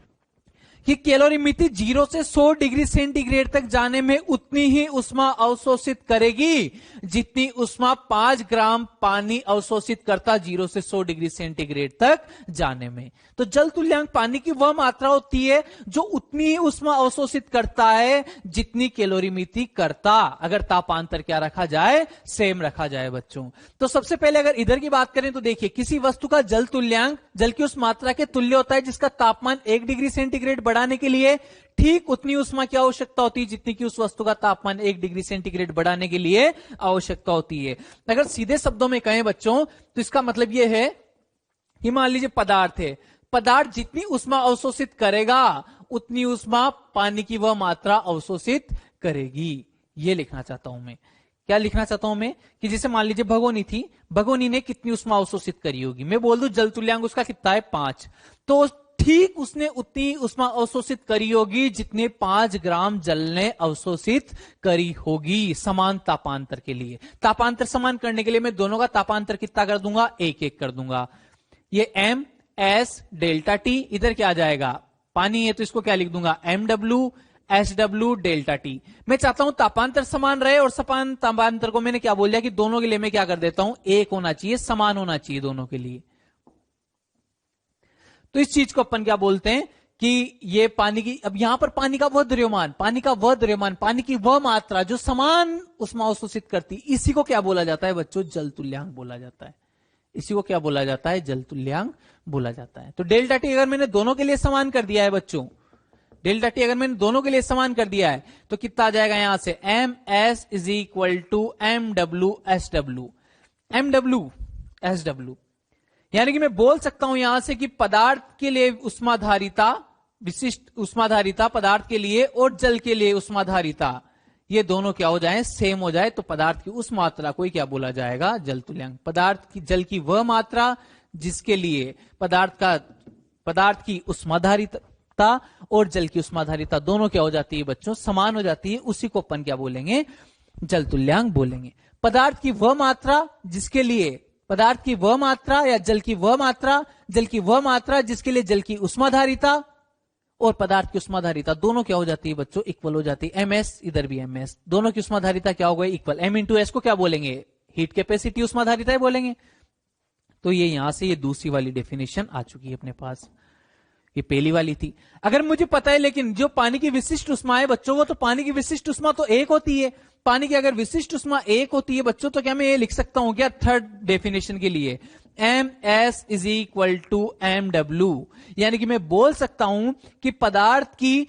कि कैलोरीमिति 0 से 100 डिग्री सेंटीग्रेड तक जाने में उतनी ही उष्मा अवशोषित करेगी जितनी उष्मा 5 ग्राम पानी अवशोषित करता 0 से 100 डिग्री सेंटीग्रेड तक जाने में। तो जल तुल्यांक पानी की वह मात्रा होती है जो उतनी ही उष्मा अवशोषित करता है जितनी कैलोरीमिति करता, अगर तापांतर क्या रखा जाए, सेम रखा जाए बच्चों। तो सबसे पहले अगर इधर की बात करें तो देखिए, किसी वस्तु का जल तुल्यांक जल की उस मात्रा के तुल्य होता है जिसका तापमान 1 डिग्री सेंटीग्रेड बढ़ाने के लिए ठीक उतनी उष्मा की आवश्यकता होती है जितनी कि उस वस्तु का तापमान 1 डिग्री सेंटीग्रेड बढ़ाने के लिए आवश्यकता होती है। अगर सीधे शब्दों में कहें बच्चों तो इसका मतलब यह है कि मान लीजिए पदार्थ है, पदार्थ जितनी उष्मा अवशोषित करेगा उतनी उष्मा पानी की वह मात्रा अवशोषित करेगी। यह लिखना चाहता हूं मैं, क्या लिखना चाहता हूं मैं कि जैसे मान लीजिए भगोनी थी, भगोनी ने कितनी उष्मा अवशोषित करी होगी, मैं बोल दूं जल तुल्यांक उसका कितना है 5, तो ठीक उसने उतनी उष्मा अवशोषित करी होगी जितने 5 ग्राम जल ने अवशोषित करी होगी समान तापांतर के लिए। तापांतर समान करने के लिए मैं दोनों का तापांतर कितना कर दूंगा, 1-1 कर दूंगा। ये एम एस डेल्टा टी, इधर क्या आ जाएगा, पानी है तो इसको क्या लिख दूंगा, M W S W delta T. मैं चाहता हूं तापांतर समान रहे, और समान तापांतर को मैंने क्या बोल दिया कि दोनों के लिए मैं क्या कर देता हूं, 1 होना चाहिए, समान होना चाहिए दोनों के लिए। तो इस चीज को अपन क्या बोलते हैं कि ये पानी की, अब यहां पर पानी का वह द्रव्यमान, पानी का वह द्रव्यमान, पानी की वह मात्रा जो समान उष्मा अवशोषित करती, इसी को क्या बोला जाता है बच्चों, जल तुल्यांक बोला जाता है। इसी को क्या बोला जाता है, जल तुल्यांक बोला जाता है। तो डेल्टा टी अगर मैंने दोनों के लिए समान कर दिया है बच्चों, डेल्टा टी अगर मैंने दोनों के लिए समान कर दिया है तो कितना आ जाएगा यहां से, M S is equal to M W S W, M W S W. यानी कि मैं बोल सकता हूं यहां से कि पदार्थ के लिए उष्माधारिता, विशिष्ट उष्माधारिता पदार्थ के लिए और जल के लिए उष्माधारिता, ये दोनों क्या हो जाए, सेम हो जाए, तो पदार्थ की उस मात्रा को क्या बोला जाएगा, जल तुल्यांक। पदार्थ की जल की वह मात्रा जिसके लिए पदार्थ की उष्माधारिता और जल की उष्माधारिता दोनों क्या हो जाती है बच्चों, समान हो जाती है, उसी को अपन क्या बोलेंगे, जल तुल्यांक बोलेंगे। पदार्थ की वह मात्रा जिसके लिए, पदार्थ की वह मात्रा या जल की वह मात्रा जिसके लिए जल की उष्माधारिता और पदार्थ की उष्माधारिता दोनों क्या हो जाती है बच्चों, इक्वल हो जाती है। एमएस, इधर भी एमएस, दोनों की उष्माधारिता क्या हो गई, इक्वल। एम इंटू एस को क्या बोलेंगे, हीट कैपेसिटी उष्माधारिता बोलेंगे। तो ये यहां से ये दूसरी वाली डेफिनेशन आ चुकी है अपने पास, ये पहली वाली थी। अगर मुझे पता है लेकिन जो पानी की विशिष्ट उष्मा है बच्चों, वो तो पानी की विशिष्ट उष्मा तो 1 होती है। पानी की अगर विशिष्ट उष्मा 1 होती है बच्चों, तो क्या मैं ये लिख सकता हूं क्या, थर्ड डेफिनेशन के लिए, M S is equal to M W. यानी कि मैं बोल सकता हूं कि पदार्थ की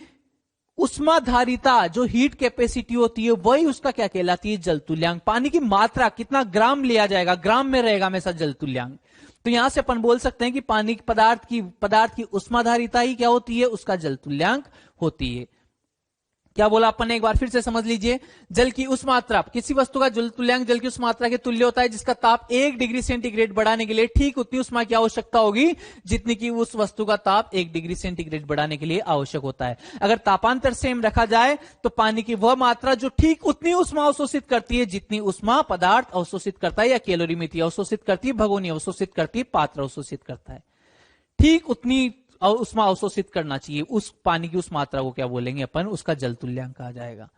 उष्माधारिता जो हीट कैपेसिटी होती है वही उसका क्या कहलाती है, जल तुल्यांक। पानी की मात्रा कितना ग्राम लिया जाएगा, ग्राम में रहेगा हमेशा जल तुल्यांक। तो यहां से अपन बोल सकते हैं कि पानी पदार्थ की उष्माधारिता ही क्या होती है, उसका जल तुल्यांक होती है। क्या बोला अपन ने, एक बार फिर से समझ लीजिए। जल की उस मात्रा, किसी वस्तु का जल तुल्यांक जल की उस मात्रा के तुल्य होता है जिसका ताप 1 डिग्री सेंटीग्रेड बढ़ाने के लिए ठीक उतनी उष्मा की आवश्यकता होगी जितनी की उस वस्तु का ताप 1 डिग्री सेंटीग्रेड बढ़ाने के लिए आवश्यक होता है। अगर तापांतर सेम रखा जाए तो पानी की वह मात्रा जो ठीक उतनी उष्मा अवशोषित करती है जितनी उष्मा पदार्थ अवशोषित करता है, या कैलोरीमीटर अवशोषित करती है, भगोनी अवशोषित करती है, पात्र अवशोषित करता है, ठीक उतनी उष्मा अवशोषित करना चाहिए। उस पानी की उस मात्रा को क्या बोलेंगे अपन, उसका जल तुल्यांक कहा जाएगा।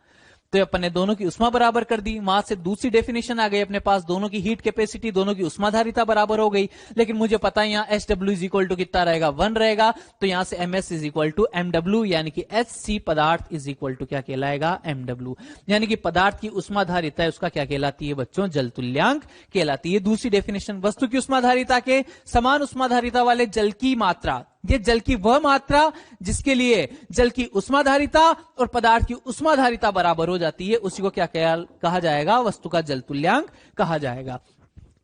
तो अपन ने दोनों की उष्मा बराबर कर दी, वहां से दूसरी डेफिनेशन आ गई अपने पास, दोनों की हीट कैपेसिटी, दोनों की उष्माधारिता बराबर हो गई। लेकिन मुझे पता है यहाँ S W is equal to कितना रहेगा, 1 रहेगा। तो यहां से M S is equal to M W, यानी कि एच सी पदार्थ इज इक्वल टू क्या कहलाएगा, एम डब्ल्यू। यानी कि पदार्थ की उष्माधारिता है उसका क्या कहलाती है बच्चों, जल तुल्यांक कहलाती है। दूसरी डेफिनेशन, वस्तु की उष्माधारिता के समान उष्माधारिता वाले जल की मात्रा, ये जल की वह मात्रा जिसके लिए जल की उष्माधारिता और पदार्थ की उष्माधारिता बराबर हो जाती है, उसी को क्या कहा जाएगा, वस्तु का जल तुल्यांक कहा जाएगा।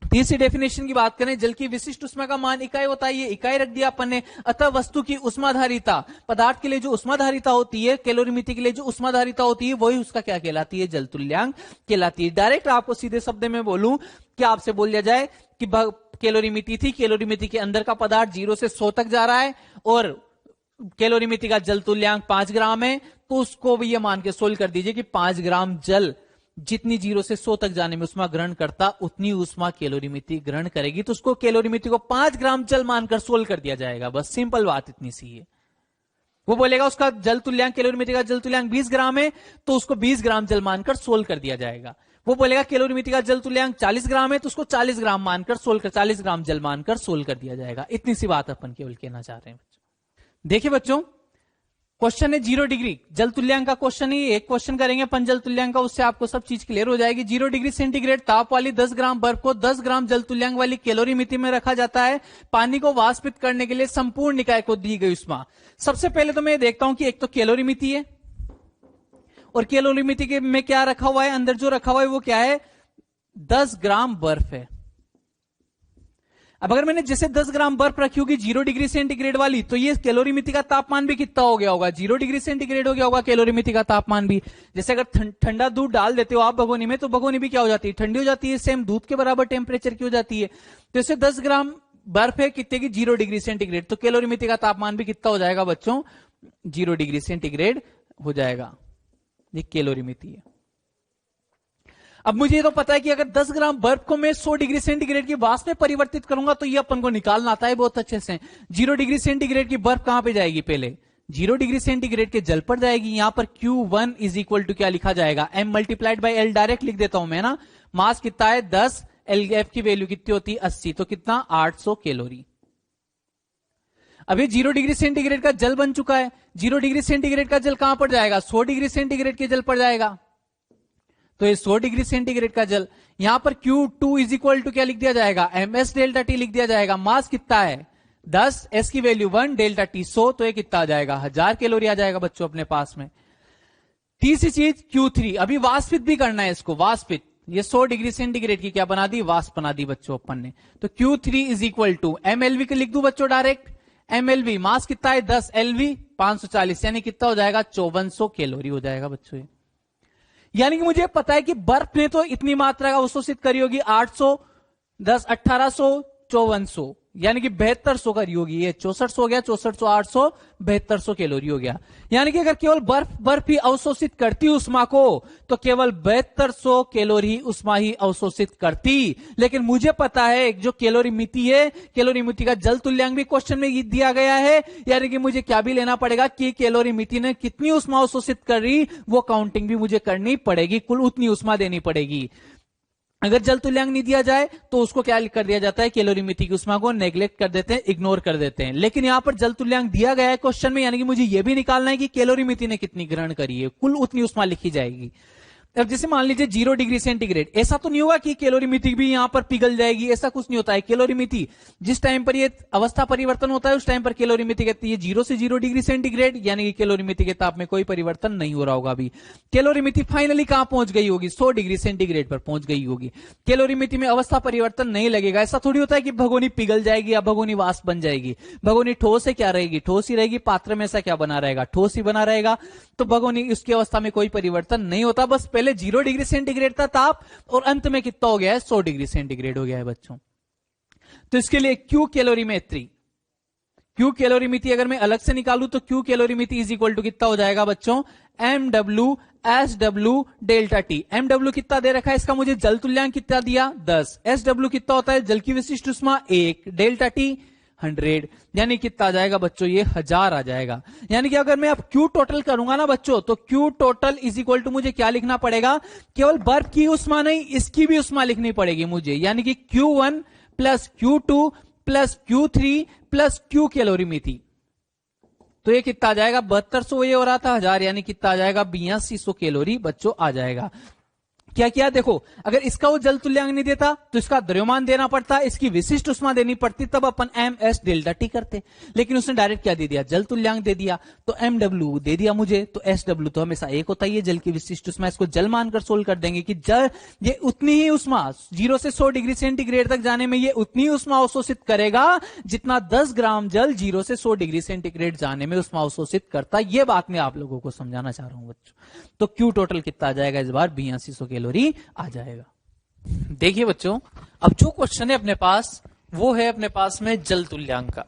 तीसरी डेफिनेशन की बात करें, जल की विशिष्ट उष्मा का मान इकाई होता है, ये इकाई रख दिया अपन ने। अतः वस्तु की उष्माधारिता, पदार्थ के लिए जो उष्माधारिता होती है, कैलोरीमीटर के लिए जो उष्माधारिता होती है, वही उसका क्या कहलाती है, जल तुल्यांक कहलाती है। डायरेक्ट आपको सीधे शब्द में बोलूं, क्या आपसे बोल दिया जाए कि कैलोरीमीटर थी, कैलोरीमीटर के अंदर का पदार्थ 0 से 100 तक जा रहा है और कैलोरीमीटर का जल तुल्यांक 5 ग्राम है, तो उसको भी ये मान के सोल्व कर दीजिए कि 5 ग्राम जल जितनी 0 से 100 तक जाने में उष्मा ग्रहण करता, उतनी उष्मा कैलोरीमीटर ग्रहण करेगी। तो उसको कैलोरीमीटर को 5 ग्राम जल मानकर सोल्व कर दिया जाएगा, बस सिंपल बात इतनी सी है। वो बोलेगा उसका जल तुल्यांक, कैलोरीमीटर का जल तुल्यांक 20 ग्राम है, तो उसको 20 ग्राम जल मानकर सोल्व कर दिया जाएगा। वो बोलेगा कैलोरीमीटर का जल तुल्यांक 40 ग्राम है, तो उसको 40 ग्राम मानकर सोल्व कर 40 ग्राम जल मानकर सोल्व कर दिया जाएगा। इतनी सी बात अपन केवल कहना चाह रहे हैं बच्चों। देखिए बच्चों, क्वेश्चन है 0 डिग्री जल तुल्यांक का क्वेश्चन है। एक क्वेश्चन करेंगे अपन जल तुल्यांक का, उससे आपको सब चीज क्लियर हो जाएगी। 0 डिग्री सेंटीग्रेड ताप वाली 10 ग्राम बर्फ को 10 ग्राम जल तुल्यांक वाली कैलोरीमीटर में रखा जाता है। पानी को वाष्पित करने के लिए संपूर्ण निकाय को दी गई उष्मा। सबसे पहले तो मैं देखता हूं कि एक तो कैलोरीमीटर है, और कैलोरीमीटर के में क्या रखा हुआ है, अंदर जो रखा हुआ है वो क्या है, 10 ग्राम बर्फ है। अब अगर मैंने जैसे 10 ग्राम बर्फ रखी होगी 0 डिग्री सेंटीग्रेड वाली, तो ये कैलोरीमीटर का तापमान भी कितना हो गया होगा, 0 डिग्री सेंटीग्रेड हो गया होगा कैलोरीमीटर का तापमान भी। जैसे अगर ठंडा दूध डाल देते हो आप भगोनी में, तो भगोनी भी क्या हो जाती है, ठंडी हो जाती है, सेम दूध के बराबर टेम्परेचर की हो जाती है। तो इसे 10 ग्राम बर्फ है कितने की 0 डिग्री सेंटीग्रेड, तो कैलोरीमिति का तापमान भी कितना हो जाएगा बच्चों, 0 डिग्री सेंटीग्रेड हो जाएगा। ये कैलोरीमिति है। अब मुझे तो पता है कि अगर 10 ग्राम बर्फ को मैं 100 डिग्री सेंटीग्रेड की वाष्प में परिवर्तित करूंगा तो ये अपन को निकालना आता है बहुत अच्छे से। 0 डिग्री सेंटीग्रेड की बर्फ कहां पे जाएगी, पहले 0 डिग्री सेंटीग्रेड के जल पर जाएगी। यहां पर Q1 इज इक्वल टू क्या लिखा जाएगा, M multiplied by L, direct लिख देता हूं मैं ना। मास कितना है 10, LF की वैल्यू कितनी होती है 80, तो कितना 800 कैलोरी। अब ये 0 डिग्री सेंटीग्रेड का जल बन चुका है। 0 डिग्री सेंटीग्रेड का जल कहां पर जाएगा, 100 डिग्री सेंटीग्रेड के जल पर जाएगा। तो ये 100 डिग्री सेंटीग्रेड का जल, यहां पर Q2 इज इक्वल टू क्या लिख दिया जाएगा, MS डेल्टा T लिख दिया जाएगा। मास कितना है 10, S की वैल्यू 1, डेल्टा T 100, तो ये कितना आ जाएगा 1000 कैलोरी आ जाएगा बच्चों अपने पास में। तीसरी चीज Q3, अभी वाष्पित भी करना है इसको, वाष्पित। ये 100 डिग्री सेंटीग्रेड की क्या बना दी, वाष्प बना दी बच्चों अपन ने। तो Q3 is equal to MLV के लिख दू बच्चों डायरेक्ट। MLV मास कितना है 10, LV 540, यानी कितना हो जाएगा 5400 कैलोरी हो जाएगा बच्चों। यानी कि मुझे पता है कि बर्फ ने तो इतनी मात्रा का अवशोषित करी होगी 800, 10, 1800, 5400, यानी कि 7200 करी होगी। ये 6400 हो गया, 6400, 800, 7200 कैलोरी हो गया। यानी कि अगर केवल बर्फ ही अवशोषित करती उष्मा को तो केवल 7200 कैलोरी उष्मा ही अवशोषित करती। लेकिन मुझे पता है जो कैलोरी मिति है, कैलोरी मिति का जल तुल्यांक भी क्वेश्चन में दिया गया है। यानी कि मुझे क्या भी लेना पड़ेगा कि कैलोरी मिति ने कितनी उष्मा अवशोषित कर रही, वो काउंटिंग भी मुझे करनी पड़ेगी, कुल उतनी उष्मा देनी पड़ेगी। अगर जल तुल्यांक नहीं दिया जाए तो उसको क्या कर दिया जाता है, कैलोरीमिति की उष्मा को नेग्लेक्ट कर देते हैं, इग्नोर कर देते हैं। लेकिन यहां पर जल तुल्यांक दिया गया है क्वेश्चन में, यानी कि मुझे यह भी निकालना है कि कैलोरीमिति ने कितनी ग्रहण करी है, कुल उतनी उष्मा लिखी जाएगी। अब जैसे मान लीजिए 0 डिग्री सेंटीग्रेड, ऐसा तो नहीं होगा कि कैलोरीमिति भी यहां पर पिघल जाएगी, ऐसा कुछ नहीं होता है। कैलोरीमिति जिस टाइम पर ये अवस्था परिवर्तन होता है उस टाइम पर कैलोरीमिति कहती है 0 से 0 डिग्री सेंटीग्रेड, यानी कि कैलोरीमिति के ताप में कोई परिवर्तन नहीं हो रहा होगा अभी। कैलोरीमिति फाइनली कहां पहुंच गई होगी, 100 डिग्री सेंटीग्रेड पर पहुंच गई होगी। कैलोरीमिति में अवस्था परिवर्तन नहीं लगेगा। ऐसा थोड़ी होता है कि भगोनी पिघल जाएगी या भगोनी वाष्प बन जाएगी। भगोनी ठोस है, क्या रहेगी, ठोस ही रहेगी। पात्र में ऐसा क्या बना रहेगा, ठोस ही बना रहेगा। तो भगोनी उसकी अवस्था में कोई परिवर्तन नहीं होता, बस पहले 0 डिग्री सेंटीग्रेड था ताप और अंत में कितना हो गया है, 100 डिग्री सेंटीग्रेड हो गया है बच्चों। तो इसके लिए Q कैलोरीमेट्री, Q कैलोरीमिति अगर मैं अलग से निकालूं तो Q कैलोरीमिति इज इक्वल टू कितना हो जाएगा बच्चों, MW SW delta T। MW कितना दे रखा है इसका, मुझे जल तुल्यांक कितना दिया 10, SW कितना होता है जल की विशिष्ट उष्मा 1, डेल्टा T 100, यानी कितना आ जाएगा बच्चों, ये 1000 आ जाएगा। यानी कि अगर मैं अब Q टोटल करूंगा ना बच्चों, तो Q total is equal to मुझे क्या लिखना पड़ेगा, केवल बर्फ की उष्मा नहीं इसकी भी उष्मा लिखनी पड़ेगी मुझे। यानी कि Q1 plus Q2 plus Q3 plus Q कैलोरीमिति, तो ये कितना आ जाएगा 7200, ये हो रहा था 1000, यानी कितना आ जाएगा 8200 कैलोरी बच्चों आ जाएगा। क्या किया देखो, अगर इसका वो जल तुल्यांक नहीं देता तो इसका द्रव्यमान देना पड़ता, इसकी विशिष्ट उष्मा देनी पड़ती, तब अपन MS डेल्टा T करते। लेकिन उसने डायरेक्ट क्या दे दिया, जल तुल्यांक दे दिया, तो MW दे दिया मुझे, तो SW तो हमेशा एक होता ही है जल की विशिष्ट उष्मा। इसको जल मानकर सोल्व कर देंगे कि जल ये उतनी ही उष्मा 0 से 100 डिग्री सेंटीग्रेड तक जाने में ये उतनी ही उष्मा अवशोषित करेगा जितना 10 ग्राम जल 0 से 100 डिग्री सेंटीग्रेड जाने में उष्मा अवशोषित करता। ये बात मैं आप लोगों को समझाना चाह रहा हूं बच्चों। तो Q टोटल कितना आ जाएगा इस बार, 8200 कैलोरी आ जाएगा। देखिए बच्चों, अब जो क्वेश्चन है अपने पास वो है अपने पास में जल तुल्यांक का।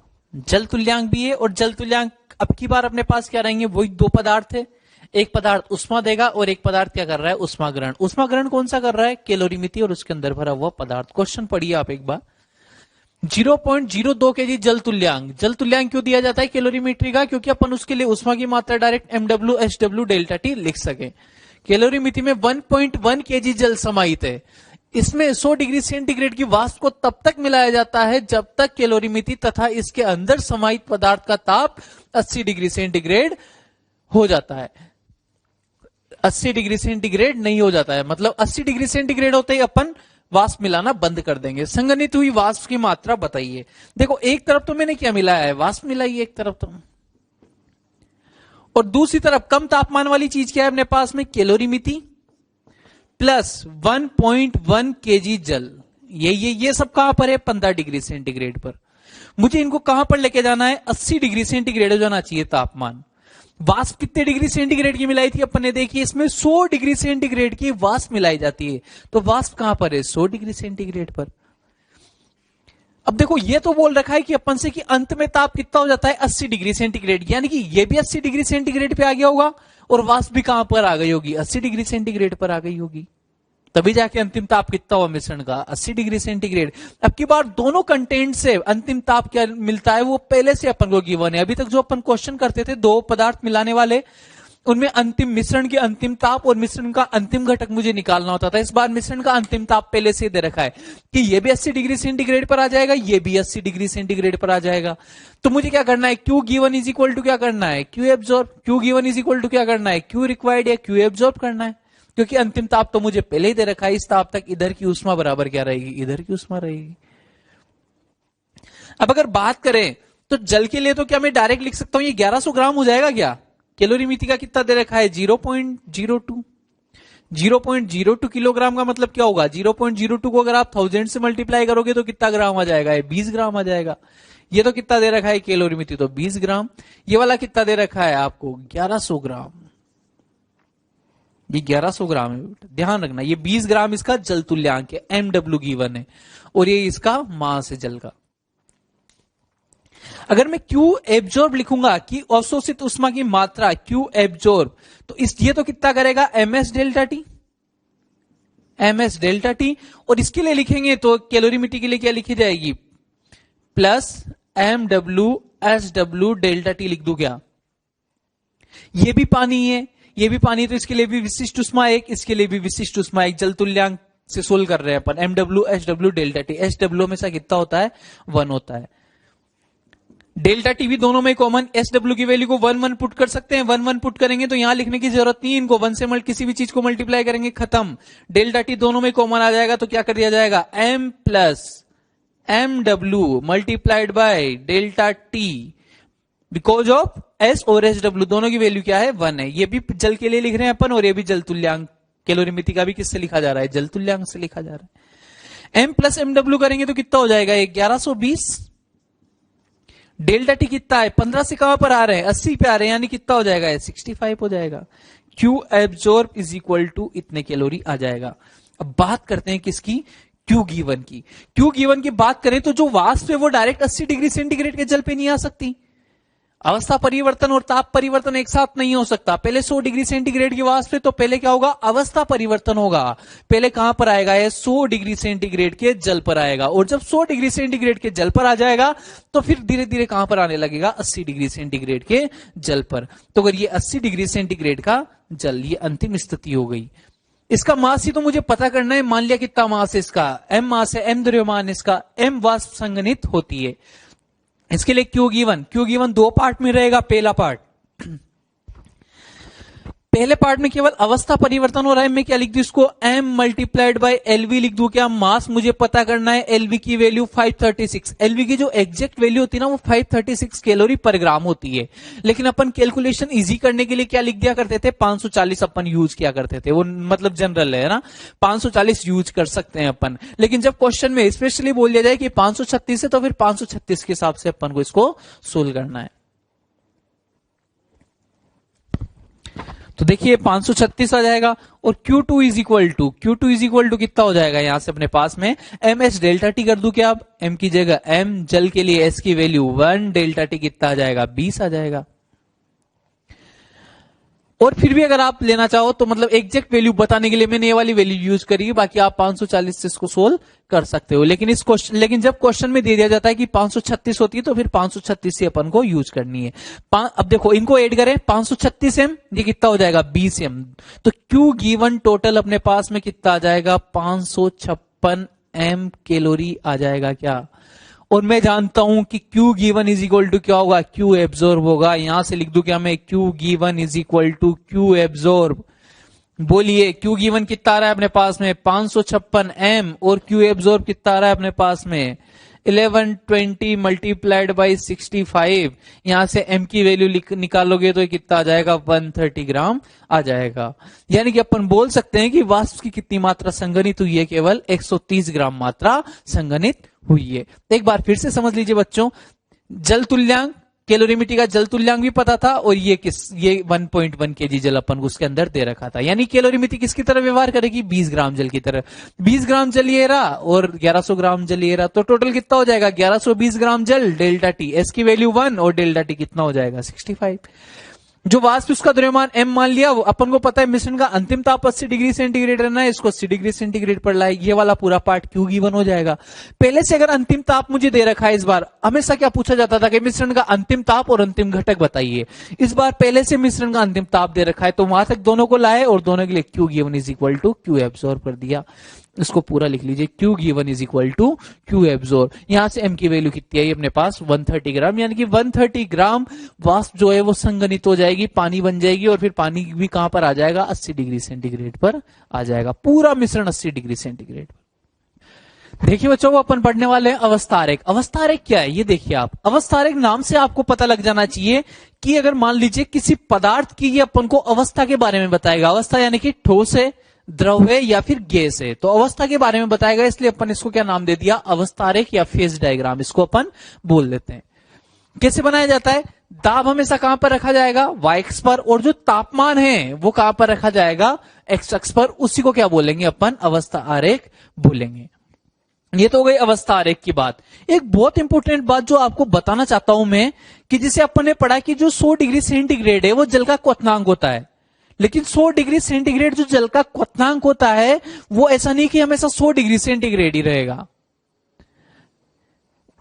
जल तुल्यांक भी है और जल तुल्यांक अब की बार अपने पास क्या रहेंगे, वही दो पदार्थ है। एक पदार्थ उष्मा देगा और एक पदार्थ क्या कर रहा है, उष्मा ग्रहण। उष्मा ग्रहण कौन सा कर रहा है, कैलोरीमिति और उसके अंदर भरा हुआ पदार्थ। क्वेश्चन पढ़िए आप एक बार। 0.02 केजी जल तुल्यांक। जल तुल्यांक क्यों दिया जाता है कैलोरीमेट्री का, क्योंकि अपन उसके लिए उष्मा की मात्रा direct MW SW delta T लिख सके। कैलोरीमिति में 1.1 केजी जल समाहित है। इसमें 100 डिग्री सेंटीग्रेड की वाष्प को तब तक मिलाया जाता है जब तक कैलोरीमिति तथा इसके अंदर समाहित पदार्थ का ताप 80 डिग्री सेंटीग्रेड हो जाता है। 80 डिग्री सेंटीग्रेड नहीं हो जाता है, मतलब 80 डिग्री सेंटीग्रेड होते ही अपन वाष्प मिलाना बंद कर देंगे। संघनित हुई वाष्प की मात्रा बताइए। देखो एक तरफ तो मैंने क्या मिलाया है, वाष्प मिलाई एक तरफ तो, और दूसरी तरफ कम तापमान वाली चीज क्या है अपने पास में, कैलोरीमिति प्लस 1.1 केजी जल। ये सब कहां पर है, 15 डिग्री सेंटीग्रेड पर। मुझे इनको कहां पर लेके जाना है, 80 डिग्री सेंटीग्रेड हो जाना चाहिए तापमान। वाष्प कितने डिग्री सेंटीग्रेड की मिलाई थी अपन ने, देखिए इसमें 100 डिग्री सेंटीग्रेड की वाष्प मिलाई जाती है। तो वाष्प कहां पर है, 100 डिग्री सेंटीग्रेड पर। अब देखो ये तो बोल रखा है कि अपन से कि अंत में ताप कितना हो जाता है 80 डिग्री सेंटीग्रेड, यानी कि ये भी 80 डिग्री सेंटीग्रेड पे आ गया होगा और वाष्प भी कहां पर आ गई होगी 80 डिग्री सेंटीग्रेड पर आ गई होगी, तभी जाके अंतिम ताप कितना हुआ मिश्रण का 80 डिग्री सेंटीग्रेड। अब की बार दोनों कंटेंट से अंतिम ताप क्या मिलता है वो पहले से अपन को गिवन है। अभी तक जो अपन क्वेश्चन करते थे दो पदार्थ मिलाने वाले, उनमें अंतिम मिश्रण के अंतिम ताप और मिश्रण का अंतिम घटक मुझे निकालना होता था। इस बार मिश्रण का अंतिम ताप पहले से दे रखा है कि ये भी 80 डिग्री सेंटीग्रेड पर आ जाएगा, ये भी 80 डिग्री सेंटीग्रेड पर आ जाएगा। तो मुझे क्या करना है, Q given is equal to क्या करना है, Q absorb. Q given is equal to क्या करना है, क्यू रिक्वायर्ड या क्यू एब्जॉर्ब करना है, क्योंकि अंतिम ताप तो मुझे पहले ही दे रखा है। इस ताप तक इधर की ऊष्मा बराबर क्या रहेगी, इधर की ऊष्मा रहेगी। अब अगर बात करें तो जल के लिए तो क्या मैं डायरेक्ट लिख सकता हूं ये 1100 ग्राम हो जाएगा क्या। कैलोरीमिति का कितना दे रखा है 0.02, 0.02 किलोग्राम का मतलब क्या होगा, 0.02 को अगर आप 1000 से मल्टीप्लाई करोगे तो कितना ग्राम आ जाएगा, ये 20 ग्राम आ जाएगा। ये तो कितना दे रखा है कैलोरीमिति तो 20 ग्राम, ये वाला कितना दे रखा है आपको 1100 ग्राम, ये 1100 ग्राम है। ध्यान रखना ये 20 ग्राम इसका जल तुल्यांक है, MW गिवन है, और ये इसका मास है जल का। अगर मैं Q एब्जॉर्ब लिखूंगा कि अवशोषित उष्मा की मात्रा Q एब्जॉर्ब, तो ये तो कितना करेगा MS delta T, MS delta T, और इसके लिए लिखेंगे तो कैलोरीमिति के लिए क्या लिखी जाएगी plus MW SW delta T लिख दूं क्या। ये भी पानी है, ये भी पानी, तो इसके लिए भी विशिष्ट उष्मा एक, इसके लिए भी विशिष्ट उष्मा एक, जल तुल्यांक से सोल्व कर रहे हैं अपन। MW SW delta T, SW में से कितना होता है 1 होता है, डेल्टा टी भी दोनों में कॉमन, SW की वैल्यू को 1 1 पुट कर सकते हैं, 1 1 पुट करेंगे तो यहां लिखने की जरूरत नहीं, इनको 1 से किसी भी चीज को मल्टीप्लाई करेंगे खत्म। डेल्टा टी दोनों में कॉमन आ जाएगा तो क्या कर दिया जाएगा M plus MW multiplied by delta T because of S और SW दोनों की वैल्यू क्या है 1 है। ये भी जल के लिए लिख रहे हैं अपन, और ये भी जल तुल्यांक, कैलोरीमिति का भी किससे लिखा जा रहा है जल तुल्यांक से लिखा जा रहा है। M प्लस MW करेंगे तो कितना हो जाएगा 1120, डेल्टा टी कितना है 15 से कहां पर आ रहे हैं 80 पे आ रहे हैं, यानी कितना हो जाएगा 65 हो जाएगा। Q absorb is equal to इतने कैलोरी आ जाएगा। अब बात करते हैं किसकी, Q गिवन की। Q गिवन की बात करें तो जो वाष्प है वो डायरेक्ट 80 डिग्री सेंटीग्रेड के जल पे नहीं आ सकती, अवस्था परिवर्तन और ताप परिवर्तन एक साथ नहीं हो सकता। पहले 100 डिग्री सेंटीग्रेड की वाष्प है तो पहले क्या होगा अवस्था परिवर्तन होगा, पहले कहां पर आएगा ये 100 डिग्री सेंटीग्रेड के जल पर आएगा, और जब 100 डिग्री सेंटीग्रेड के जल पर आ जाएगा तो फिर धीरे धीरे कहां पर आने लगेगा 80 डिग्री सेंटीग्रेड के जल पर। तो अगर ये 80 डिग्री सेंटीग्रेड का जल, ये अंतिम स्थिति हो गई। इसका मास ही तो मुझे पता करना है, मान लिया कितना मास है इसका, M मास है, M द्रव्यमान इसका, M वाष्प संघनित होती है। इसके लिए क्यू गिवन 2 पार्ट में रहेगा। पहला पार्ट, पहले पार्ट में केवल अवस्था परिवर्तन हो रहा है, मैं क्या लिख दूं इसको M मल्टीप्लाइड बाय LV लिख दूं क्या। मास मुझे पता करना है, LV की वैल्यू 536, LV की जो एग्जैक्ट वैल्यू होती है ना वो 536 कैलोरी पर ग्राम होती है, लेकिन अपन कैलकुलेशन इजी करने के लिए क्या लिख दिया करते थे 540 अपन यूज किया करते थे, वो मतलब जनरल है ना 540 यूज कर सकते हैं अपन, लेकिन जब क्वेश्चन में स्पेशली बोल दिया जाए कि 536 है तो फिर 536 के हिसाब से अपन को इसको सोल्व करना है। तो देखिए 536 आ जाएगा, और Q2 इज इक्वल टू कितना हो जाएगा, यहां से अपने पास में MS डेल्टा टी कर दूं क्या, अब M की जगह M, जल के लिए S की वैल्यू 1, डेल्टा टी कितना आ जाएगा 20 आ जाएगा। और फिर भी अगर आप लेना चाहो तो मतलब एग्जैक्ट वैल्यू बताने के लिए मैंने ये वाली वैल्यू यूज करी, बाकी आप 540 से इसको सोल्व कर सकते हो, लेकिन जब क्वेश्चन में दे दिया जाता है कि 536 होती है तो फिर 536 से अपन को यूज करनी है। अब देखो इनको ऐड करें 536 M, ये कितना हो जाएगा 20 M, तो Q गिवन टोटल अपने पास में कितना आ जाएगा 556 M कैलोरी आ जाएगा क्या। और मैं जानता हूं कि Q given is equal to क्या होगा, Q एब्जॉर्ब होगा। यहां से लिख दूं क्या मैं, Q given is equal to Q absorb. बोलिए Q गिवन कितना आ रहा है अपने पास में 556 M, और Q एब्जॉर्ब कितना आ रहा है अपने पास में 1120 मल्टीप्लाइड बाई 65। यहां से M की वैल्यू निकालोगे तो कितना आ जाएगा 130 ग्राम आ जाएगा। यानी कि अपन बोल सकते हैं कि वाष्प की कितनी मात्रा संघनित हुई है, केवल 130 ग्राम मात्रा संघनित हुई है। एक बार फिर से समझ लीजिए बच्चों, जल तुल्यांक कैलोरीमेट्री का जल तुल्यांक भी पता था, और ये 1.1 kg जल अपन को उसके अंदर दे रखा था। यानी कैलोरीमेट्री किसकी तरह व्यवहार करेगी, 20 ग्राम जल की तरह। 20 ग्राम जल ये रहा और 1100 ग्राम जल ये रहा, तो टोटल कितना हो जाएगा 1120 ग्राम जल, डेल्टा टी, एस की वैल्यू 1 और डेल्टा टी कितना हो जाएगा 65। जो वाष्प उसका द्रव्यमान m मान लिया, अपन को पता है मिश्रण का अंतिम ताप 80 डिग्री सेंटीग्रेड रहना है, इसको 80 डिग्री सेंटीग्रेड पर लाए, ये वाला पूरा पार्ट Q गिवन हो जाएगा। पहले से अगर अंतिम ताप मुझे दे रखा है, इस बार हमेशा क्या पूछा जाता था कि मिश्रण का अंतिम ताप और अंतिम घटक बताइए। इस बार पहले से मिश्रण का अंतिम ताप दे रखा है, तो वहां तक दोनों को लाए और दोनों के लिए Q given is equal to Q absorb कर दिया। इसको पूरा लिख लीजिए, Q given is equal to Q absorb. यहां से M की वैल्यू कितनी आई अपने पास 130 ग्राम, यानी कि 130 ग्राम वाष्प जो है वो संघनित हो जाएगी, पानी बन जाएगी, और फिर पानी भी कहां पर आ जाएगा 80 डिग्री सेंटीग्रेड पर आ जाएगा, पूरा मिश्रण 80 डिग्री सेंटीग्रेड पर। देखिए बच्चों, वो अपन पढ़ने वाले हैं अवस्था आरेख। अवस्था आरेख क्या है ये देखिए आप। अवस्था आरेख नाम से आपको पता लग जाना चाहिए कि अगर मान लीजिए किसी पदार्थ की ये अपन को अवस्था के बारे में बताएगा। अवस्था यानी कि ठोस है, द्रव है या फिर गैस है, तो अवस्था के बारे में बताएगा, इसलिए अपन इसको क्या नाम दे दिया, अवस्था आरेख या फेज डायग्राम इसको अपन बोल देते हैं। कैसे बनाया जाता है, दाब हमेशा कहां पर रखा जाएगा, y अक्ष पर, और जो तापमान है वो कहां पर रखा जाएगा, x अक्ष पर, उसी को क्या बोलेंगे अपन अवस्था आरेख बोलेंगे। ये तो हो गई अवस्था आरेख की बात। एक बहुत इंपॉर्टेंट बात जो आपको बताना चाहता हूं मैं, कि जिसे अपन ने पढ़ा कि जो 100 डिग्री सेंटीग्रेड है वो जल का क्वथनांक होता है, लेकिन 100 डिग्री सेंटीग्रेड जो जल का क्वथनांक होता है वो ऐसा नहीं कि हमेशा 100 डिग्री सेंटीग्रेड ही रहेगा।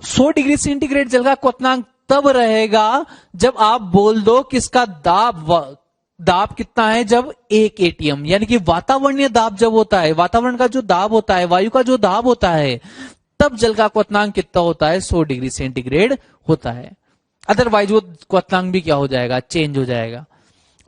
100 डिग्री सेंटीग्रेड जल का क्वथनांक तब रहेगा जब आप बोल दो कि इसका दाब कितना है, जब 1 atm, यानी कि वातावरणीय दाब जब होता है, वातावरण का जो दाब होता है, वायु का जो दाब होता है, तब जल का क्वथनांक कितना होता है 100 डिग्री सेंटीग्रेड होता है। अदरवाइज वो क्वथनांक भी क्या हो जाएगा, चेंज हो जाएगा।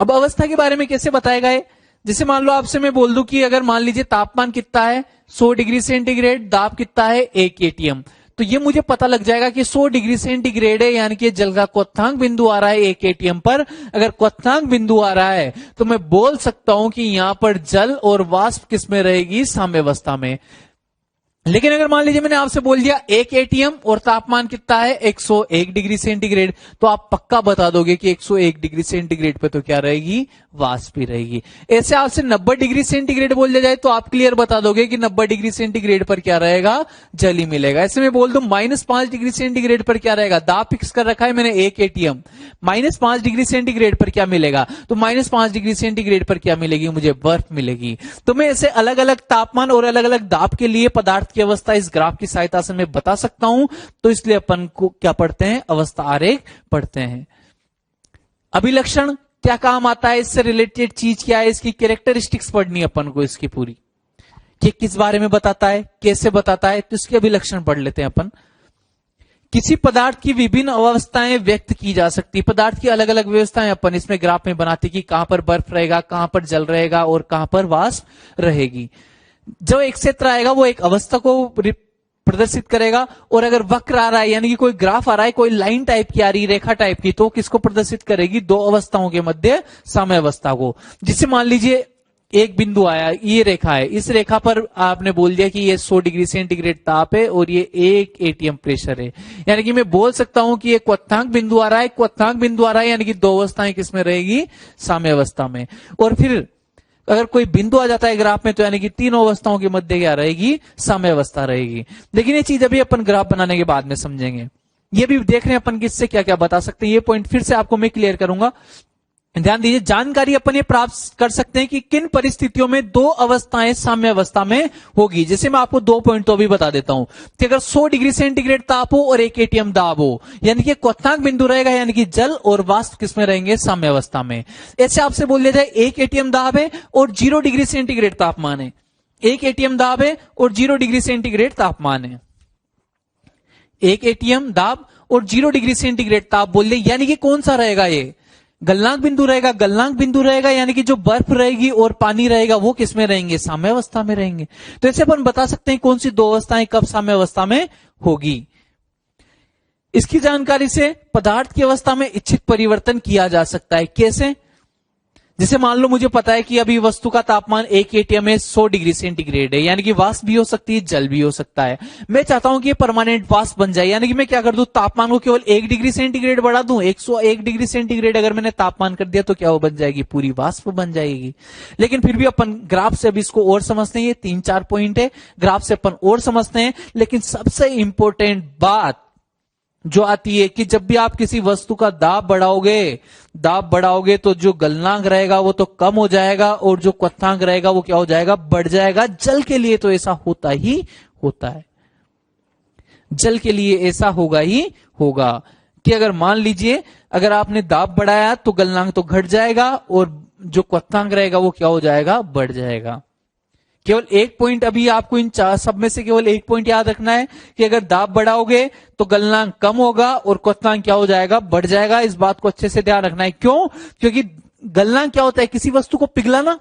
अब अवस्था के बारे में कैसे बताएगा ये, जैसे मान लो आपसे मैं बोल दूं कि अगर मान लीजिए तापमान कितना है 100 डिग्री सेंटीग्रेड, दाब कितना है 1 atm, तो ये मुझे पता लग जाएगा कि 100 डिग्री सेंटीग्रेड है, यानी कि जल का क्वथनांक बिंदु आ रहा है 1 atm पर। अगर क्वथनांक बिंदु आ रहा है तो मैं बोल सकता हूं कि यहां पर जल और वाष्प किस में रहेगी, साम्यावस्था में। लेकिन अगर मान लीजिए मैंने आपसे बोल दिया 1 atm और तापमान कितना है 101 डिग्री सेंटीग्रेड, तो आप पक्का बता दोगे कि 101 डिग्री सेंटीग्रेड पे तो क्या रहेगी, वाष्प ही रहेगी। ऐसे आपसे 90 डिग्री सेंटीग्रेड बोल दिया जाए तो आप क्लियर बता दोगे कि 90 डिग्री सेंटीग्रेड पर क्या रहेगा, जल ही मिलेगा। ऐसे में बोल दूं -5 डिग्री सेंटीग्रेड पर क्या रहेगा, दाब फिक्स कर रखा है मैंने 1 atm, -5 डिग्री सेंटीग्रेड पर क्या मिलेगा, तो -5 डिग्री सेंटीग्रेड पर क्या मिलेगी, मुझे बर्फ मिलेगी। तो मैं ऐसे अलग अलग तापमान और अलग अलग दाब के लिए पदार्थ की अवस्था इस ग्राफ की सहायता से मैं बता सकता हूं, तो इसलिए अपन को क्या पढ़ते हैं, अवस्था आरेख पढ़ते हैं। अभिलक्षण क्या काम आता है, इससे रिलेटेड चीज क्या है, इसकी कैरेक्टरिस्टिक्स पढ़नी अपन को इसकी पूरी, कि किस बारे में बताता है, कैसे बताता है, तो इसके अभिलक्षण पढ़ लेते हैं अपन। किसी पदार्थ की विभिन्न अवस्थाएं व्यक्त की जा सकती, पदार्थ की अलग अलग व्यवस्थाएं अपन इसमें ग्राफ में बनाते कि कहां पर बर्फ रहेगा, कहां पर जल रहेगा और कहां पर वाष्प रहेगी। जो एक क्षेत्र आएगा वो एक अवस्था को प्रदर्शित करेगा, और अगर वक्र आ रहा है यानी कि कोई ग्राफ आ रहा है, कोई लाइन टाइप की आ रही, रेखा टाइप की, तो किसको प्रदर्शित करेगी, दो अवस्थाओं के मध्य साम्यावस्था को। जिससे मान लीजिए एक बिंदु आया, ये रेखा है, इस रेखा पर आपने बोल दिया कि ये 100 डिग्री सेंटीग्रेड ताप है और ये 1 atm प्रेशर है, यानी कि मैं बोल सकता हूं कि ये क्वथनांक बिंदु आ रहा है, क्वथनांक बिंदु आ रहा है, यानी कि दो अवस्थाएं किसमें रहेगी, साम्यावस्था में। और फिर अगर कोई बिंदु आ जाता है ग्राफ में, तो यानी कि तीनों अवस्थाओं के मध्य क्या रहेगी, साम्यावस्था रहेगी। लेकिन ये चीज अभी अपन ग्राफ बनाने के बाद में समझेंगे। ये भी देख रहे हैं अपन किससे क्या क्या बता सकते हैं, ये पॉइंट फिर से आपको मैं क्लियर करूंगा। ध्यान दीजिए, जानकारी अपन ये प्राप्त कर सकते हैं कि किन परिस्थितियों में दो अवस्थाएं साम्यावस्था में होगी। जैसे मैं आपको 2 पॉइंट तो अभी बता देता हूं कि अगर 100 डिग्री सेंटीग्रेड ताप हो और 1 atm दाब हो, यानी कि क्वथनांक बिंदु रहेगा, यानी कि जल और वाष्प किसमें रहेंगे, साम्यावस्था में। ऐसे आपसे बोल दिया जाए 1 atm दाब है और 0 डिग्री सेंटीग्रेड तापमान है, 1 atm दाब है और 0 डिग्री सेंटीग्रेड तापमान है, 1 atm दाब और 0 डिग्री सेंटीग्रेड ताप बोल दिया, यानी कि कौन सा रहेगा, ये गलनांक बिंदु रहेगा, गलनांक बिंदु रहेगा, यानी कि जो बर्फ रहेगी और पानी रहेगा वो किसमें रहेंगे, साम्यावस्था में रहेंगे। तो ऐसे अपन बता सकते हैं कौन सी दो अवस्थाएं कब साम्यावस्था में होगी। इसकी जानकारी से पदार्थ की अवस्था में इच्छित परिवर्तन किया जा सकता है। कैसे, जैसे मान लो मुझे पता है कि अभी वस्तु का तापमान 1 atm में 100 डिग्री सेंटीग्रेड है, यानी कि वाष्प भी हो सकती है, जल भी हो सकता है। मैं चाहता हूं कि ये परमानेंट वाष्प बन जाए, यानी कि मैं क्या कर दूं, तापमान को केवल 1 डिग्री सेंटीग्रेड बढ़ा दूं। 101 डिग्री सेंटीग्रेड अगर मैंने तापमान कर दिया तो क्या वो बन जाएगी, पूरी वाष्प बन जाएगी। लेकिन फिर भी अपन ग्राफ से अभी इसको और समझते हैं, ये 3-4 पॉइंट है, ग्राफ से अपन और समझते हैं। लेकिन सबसे इंपॉर्टेंट बात जो आती है कि जब भी आप किसी वस्तु का दाब बढ़ाओगे तो जो गलनांक रहेगा वो तो कम हो जाएगा और जो क्वथनांक रहेगा वो क्या हो जाएगा, बढ़ जाएगा। जल के लिए तो ऐसा होता ही होता है, जल के लिए ऐसा होगा ही होगा कि अगर मान लीजिए अगर आपने दाब बढ़ाया तो गलनांक तो घट जाएगा और जो क्वथनांक रहेगा वो क्या हो जाएगा, बढ़ जाएगा। केवल एक पॉइंट अभी आपको इन चार सब में से केवल एक पॉइंट याद रखना है कि अगर दाब बढ़ाओगे तो गलनांक कम होगा और क्वथनांक क्या हो जाएगा, बढ़ जाएगा। इस बात को अच्छे से ध्यान रखना है। क्यों? क्योंकि गलनांक क्या होता है, किसी वस्तु को पिघलाना,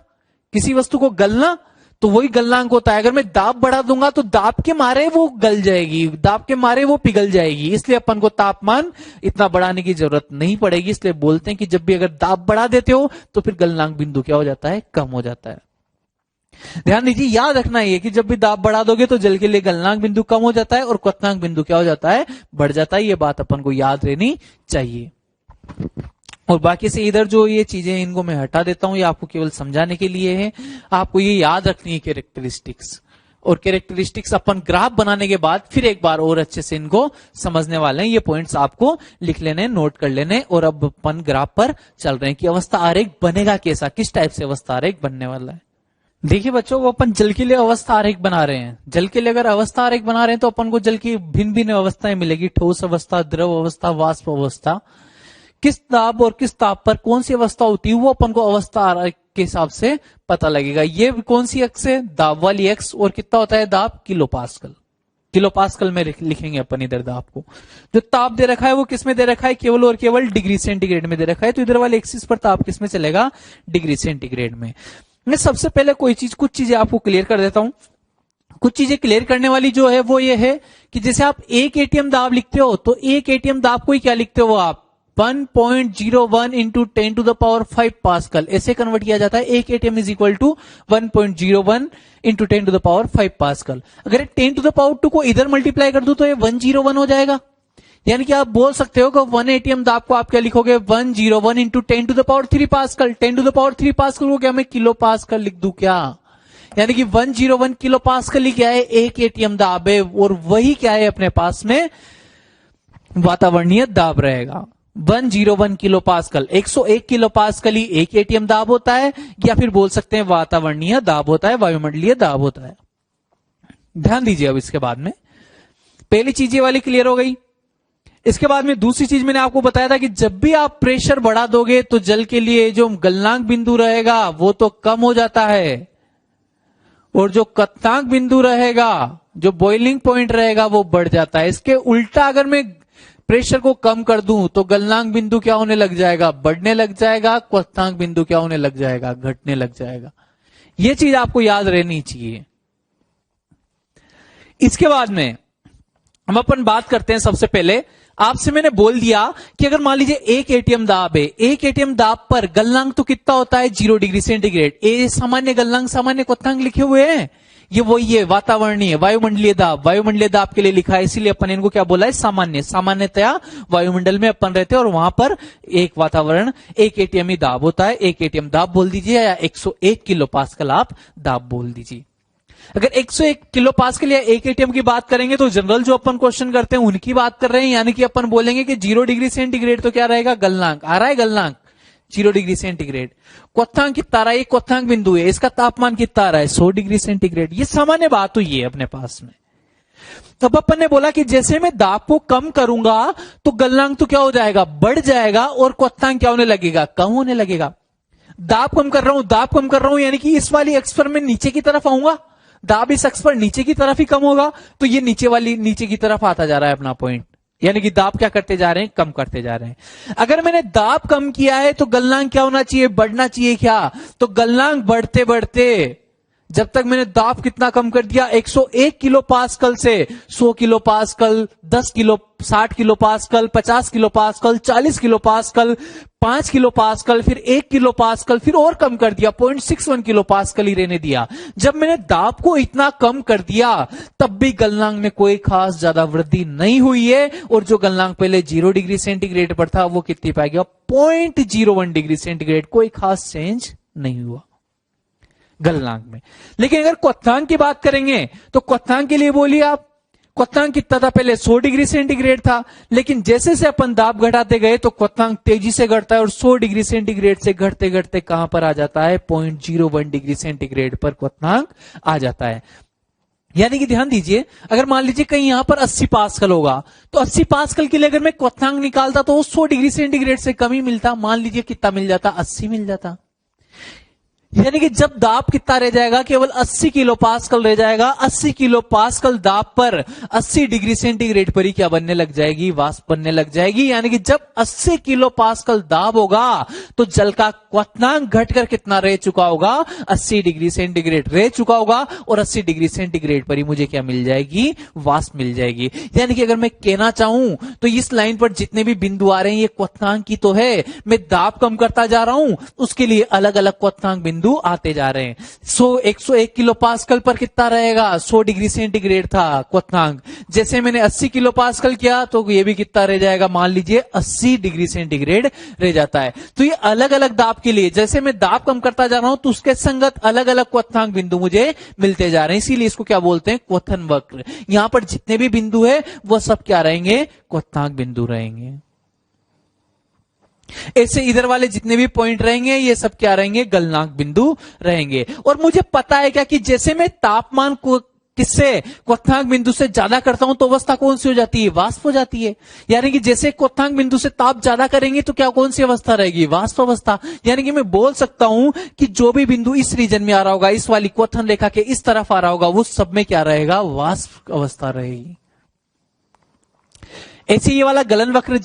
किसी वस्तु को गलना, तो वही गलनांक होता है। अगर मैं दाब बढ़ा दूंगा तो दाब के मारे वो गल जाएगी, दाब के मारे वो पिघल जाएगी। इसलिए अपन को तापमान इतना बढ़ाने की जरूरत नहीं पड़ेगी। इसलिए बोलते हैं कि जब भी अगर दाब बढ़ा देते हो तो फिर गलनांक बिंदु क्या हो जाता है, कम हो जाता है। ध्यान दीजिए, याद रखना है कि जब भी दाब बढ़ा दोगे तो जल के लिए गलनांक बिंदु कम हो जाता है और क्वथनांक बिंदु क्या हो जाता है, बढ़ जाता है। ये बात अपन को याद रहनी चाहिए। और बाकी से इधर जो ये चीजें इनको मैं हटा देता हूं, ये आपको केवल समझाने के लिए है। आपको ये याद रखनी है कैरेक्टरिस्टिक्स, और कैरेक्टरिस्टिक्स अपन ग्राफ बनाने के बाद फिर एक बार और अच्छे से इनको समझने वाले हैं। ये पॉइंट्स आपको लिख लेने, नोट कर लेने। और अब अपन ग्राफ पर चल रहे हैं कि अवस्था आरेख बनेगा कैसा, किस टाइप से अवस्था आरेख बनने वाला है। देखिए बच्चों, वो अपन जल के लिए अवस्था आरेख बना रहे हैं। जल के लिए अगर अवस्था आरेख बना रहे हैं तो अपन को जल की भिन्न भिन्न अवस्थाएं मिलेगी, ठोस अवस्था, द्रव अवस्था, वाष्प अवस्था। किस दाब और किस ताप पर कौन सी अवस्था होती है वो अपन को अवस्था आरेख के हिसाब से पता लगेगा। ये कौन सी एक्स है, दाब वाली एक्स। और कितना होता है दाब, किलो पास्कल। किलो पास्कल में लिखेंगे अपन इधर दाब को। जो ताप दे रखा है वो किस में दे रखा है, केवल और केवल डिग्री सेंटीग्रेड में दे रखा है। तो इधर वाले एक्सिस पर ताप किस में चलेगा, डिग्री सेंटीग्रेड में। मैं सबसे पहले कुछ चीजें आपको क्लियर कर देता हूं। कुछ चीजें क्लियर करने वाली जो है वो ये है कि जैसे आप 1 एटीएम दाब लिखते हो तो 1 एटीएम दाब को ही क्या लिखते हो आप, 1.01 into 10 to the power 5 pascal, ऐसे कन्वर्ट किया जाता है। 1 ATM is equal to 1.01 into 10 to the power 5 pascal. अगर 10 टू द पावर 2 को इधर मल्टीप्लाई कर दूं तो ये 101 हो जाएगा। यानी कि आप बोल सकते हो कि 1 एटीएम दाब को आप क्या लिखोगे, 101 into 10 to the power 3 pascal. 10 to the power 3 pascal को क्या मैं किलो पास्कल लिख दूं क्या? यानी कि 101 किलो पास्कल ही क्या है, 1 एटीएम दाब है। और वही क्या है अपने पास में वातावरणीय दाब रहेगा। 101 किलो पास्कल, 101 किलो पास्कल ही 1 एटीएम दाब होता है, या फिर बोल सकते हैं वातावरणीय दाब होता है, वायुमंडलीय दाब होता है। ध्यान दीजिए। अब इसके बाद में पहली चीज ये वाली क्लियर हो गई। इसके बाद में दूसरी चीज मैंने आपको बताया था कि जब भी आप प्रेशर बढ़ा दोगे तो जल के लिए जो गलनांक बिंदु रहेगा वो तो कम हो जाता है और जो क्वथनांक बिंदु रहेगा, जो बॉइलिंग पॉइंट रहेगा वो बढ़ जाता है। इसके उल्टा अगर मैं प्रेशर को कम कर दूं तो गलनांक बिंदु क्या होने लग जाएगा, बढ़ने लग जाएगा। क्वथनांक बिंदु क्या होने लग जाएगा, घटने लग जाएगा। यह चीज आपको याद रहनी चाहिए। इसके बाद में हम अपन बात करते हैं। सबसे पहले आपसे मैंने बोल दिया कि अगर मान लीजिए 1 एटीएम दाब है, 1 एटीएम दाब पर गलनांक तो कितना होता है, 0 डिग्री सेंटीग्रेड। ए सामान्य गलनांक, सामान्य क्वथनांक लिखे हुए हैं, ये वही है वातावरणीय वायुमंडलीय दाब। वायुमंडलीय दाब के लिए लिखा है, इसीलिए अपन इनको क्या बोला है, सामान्य। सामान्यतया वायुमंडल में अपन रहते हैं और वहां पर एक वातावरण 1 एटीएम ही दाब होता है। 1 एटीएम दाब बोल दीजिए या 101 किलो पास्कल आप दाब बोल दीजिए। अगर 101 किलो पास्कल या 1 एटीएम की बात करेंगे तो जनरल जो अपन क्वेश्चन करते हैं उनकी बात कर रहे हैं। यानी कि अपन बोलेंगे कि 0 डिग्री सेंटीग्रेड तो क्या रहेगा, गलनांक आ रहा है, गलनांक 0 डिग्री सेंटीग्रेड। क्वथनांक कितना आ रहा है, एक क्वथनांक बिंदु है, इसका तापमान कितना आ रहा है, 100 डिग्री सेंटीग्रेड। ये सामान्य बात हुई है अपने पास में। तब अपन ने बोला कि जैसे मैं दाब को कम करूंगा तो गलनांक तो क्या हो जाएगा, बढ़ जाएगा और क्वथनांक क्या होने लगेगा, कम होने लगेगा। दाब कम कर रहा हूं यानी कि इस वाली अक्ष पर मैं नीचे की तरफ आऊंगा, दाब इस अक्ष पर नीचे की तरफ ही कम होगा, तो ये नीचे की तरफ आता जा रहा है अपना पॉइंट। यानी कि दाब क्या करते जा रहे हैं, कम करते जा रहे हैं। अगर मैंने दाब कम किया है तो गलनांक क्या होना चाहिए, बढ़ना चाहिए क्या, तो गलनांक बढ़ते बढ़ते जब तक मैंने दाब कितना कम कर दिया, 101 किलो पास्कल से 100 kilo pascal, 10 kilo, 60 kilo pascal, 50 kilo pascal, 40 kilo pascal, 5 kilo pascal, फिर 1 किलो पास्कल, फिर और कम कर दिया, 0.61 किलो पास्कल ही रहने दिया। जब मैंने दाब को इतना कम कर दिया तब भी गलनांक में कोई खास ज्यादा वृद्धि नहीं हुई है, और जो गलनांक पहले 0 डिग्री सेंटीग्रेड पर था वो कितनी पाया गया, 0.01 डिग्री सेंटीग्रेड, कोई खास चेंज नहीं हुआ गलनांक में। लेकिन अगर क्वथनांक की बात करेंगे तो क्वथनांक के लिए बोलिए आप, क्वथनांक कितना था, पहले 100 डिग्री सेंटीग्रेड था, लेकिन जैसे से अपन दाब घटाते गए तो क्वथनांक तेजी से घटता है और 100 डिग्री सेंटीग्रेड से घटते घटते कहां पर आ जाता है, 0.01 डिग्री सेंटीग्रेड पर क्वथनांक आ जाता है। यानी कि ध्यान दीजिए, अगर मान लीजिए कहीं यहां पर 80 पास्कल होगा तो 80 पास्कल के लिए अगर मैं क्वथनांक निकालता तो वो 100 डिग्री सेंटीग्रेड से कम ही मिलता। मान लीजिए कितना मिल जाता, 80 मिल जाता। यानी कि जब दाब कितना रह जाएगा, केवल 80 किलो पास्कल रह जाएगा। 80 किलो पास्कल दाब पर 80 डिग्री सेंटीग्रेड पर ही क्या बनने लग जाएगी, वाष्प बनने लग जाएगी। यानी कि जब 80 किलो पास्कल दाब होगा तो जल का क्वथनांक घटकर कितना रह चुका होगा, 80 डिग्री सेंटीग्रेड रह चुका होगा, और 80 डिग्री सेंटीग्रेड पर ही मुझे क्या मिल जाएगी, वाष्प मिल जाएगी। यानी कि अगर मैं कहना चाहूं तो इस लाइन पर जितने भी बिंदु आ रहे हैं ये क्वथनांक की तो है, मैं दाब कम करता जा रहा हूं, उसके लिए अलग अलग क्वथनांक बिंदु आते जा रहे हैं। 101 किलो पास्कल पर कितना रहेगा, 100 डिग्री सेंटीग्रेड था क्वथनांक। जैसे मैंने 80 किलो पास्कल किया तो ये भी कितना रह जाएगा, मान लीजिए 80 डिग्री सेंटीग्रेड रह जाता है। तो ये अलग अलग दाब के लिए, जैसे मैं दाब कम करता जा रहा हूं तो उसके संगत अलग अलग क्वथनांक बिंदु मुझे मिलते जा रहे हैं, इसीलिए इसको क्या बोलते हैं, क्वथन वक्र। यहां पर जितने भी बिंदु है वो सब क्या रहेंगे, क्वथनांक बिंदु रहेंगे। ऐसे इधर वाले जितने भी पॉइंट रहेंगे ये सब क्या रहेंगे, गलनांक बिंदु रहेंगे। और मुझे पता है क्या कि जैसे मैं तापमान को किससे, क्वथनांक बिंदु से ज्यादा करता हूं तो अवस्था कौन सी हो जाती है, वाष्प हो जाती है। यानी कि जैसे क्वथनांक बिंदु से ताप ज्यादा करेंगे तो क्या, कौन सी अवस्था रहेगी, वाष्प अवस्था। यानी कि मैं बोल सकता हूं कि जो भी बिंदु इस रीजन में आ रहा होगा, इस वाली क्वथन रेखा के इस तरफ आ रहा होगा, वो सब में क्या रहेगा, वाष्प अवस्था रहेगी। ऐसे ये वाला गलन वक्र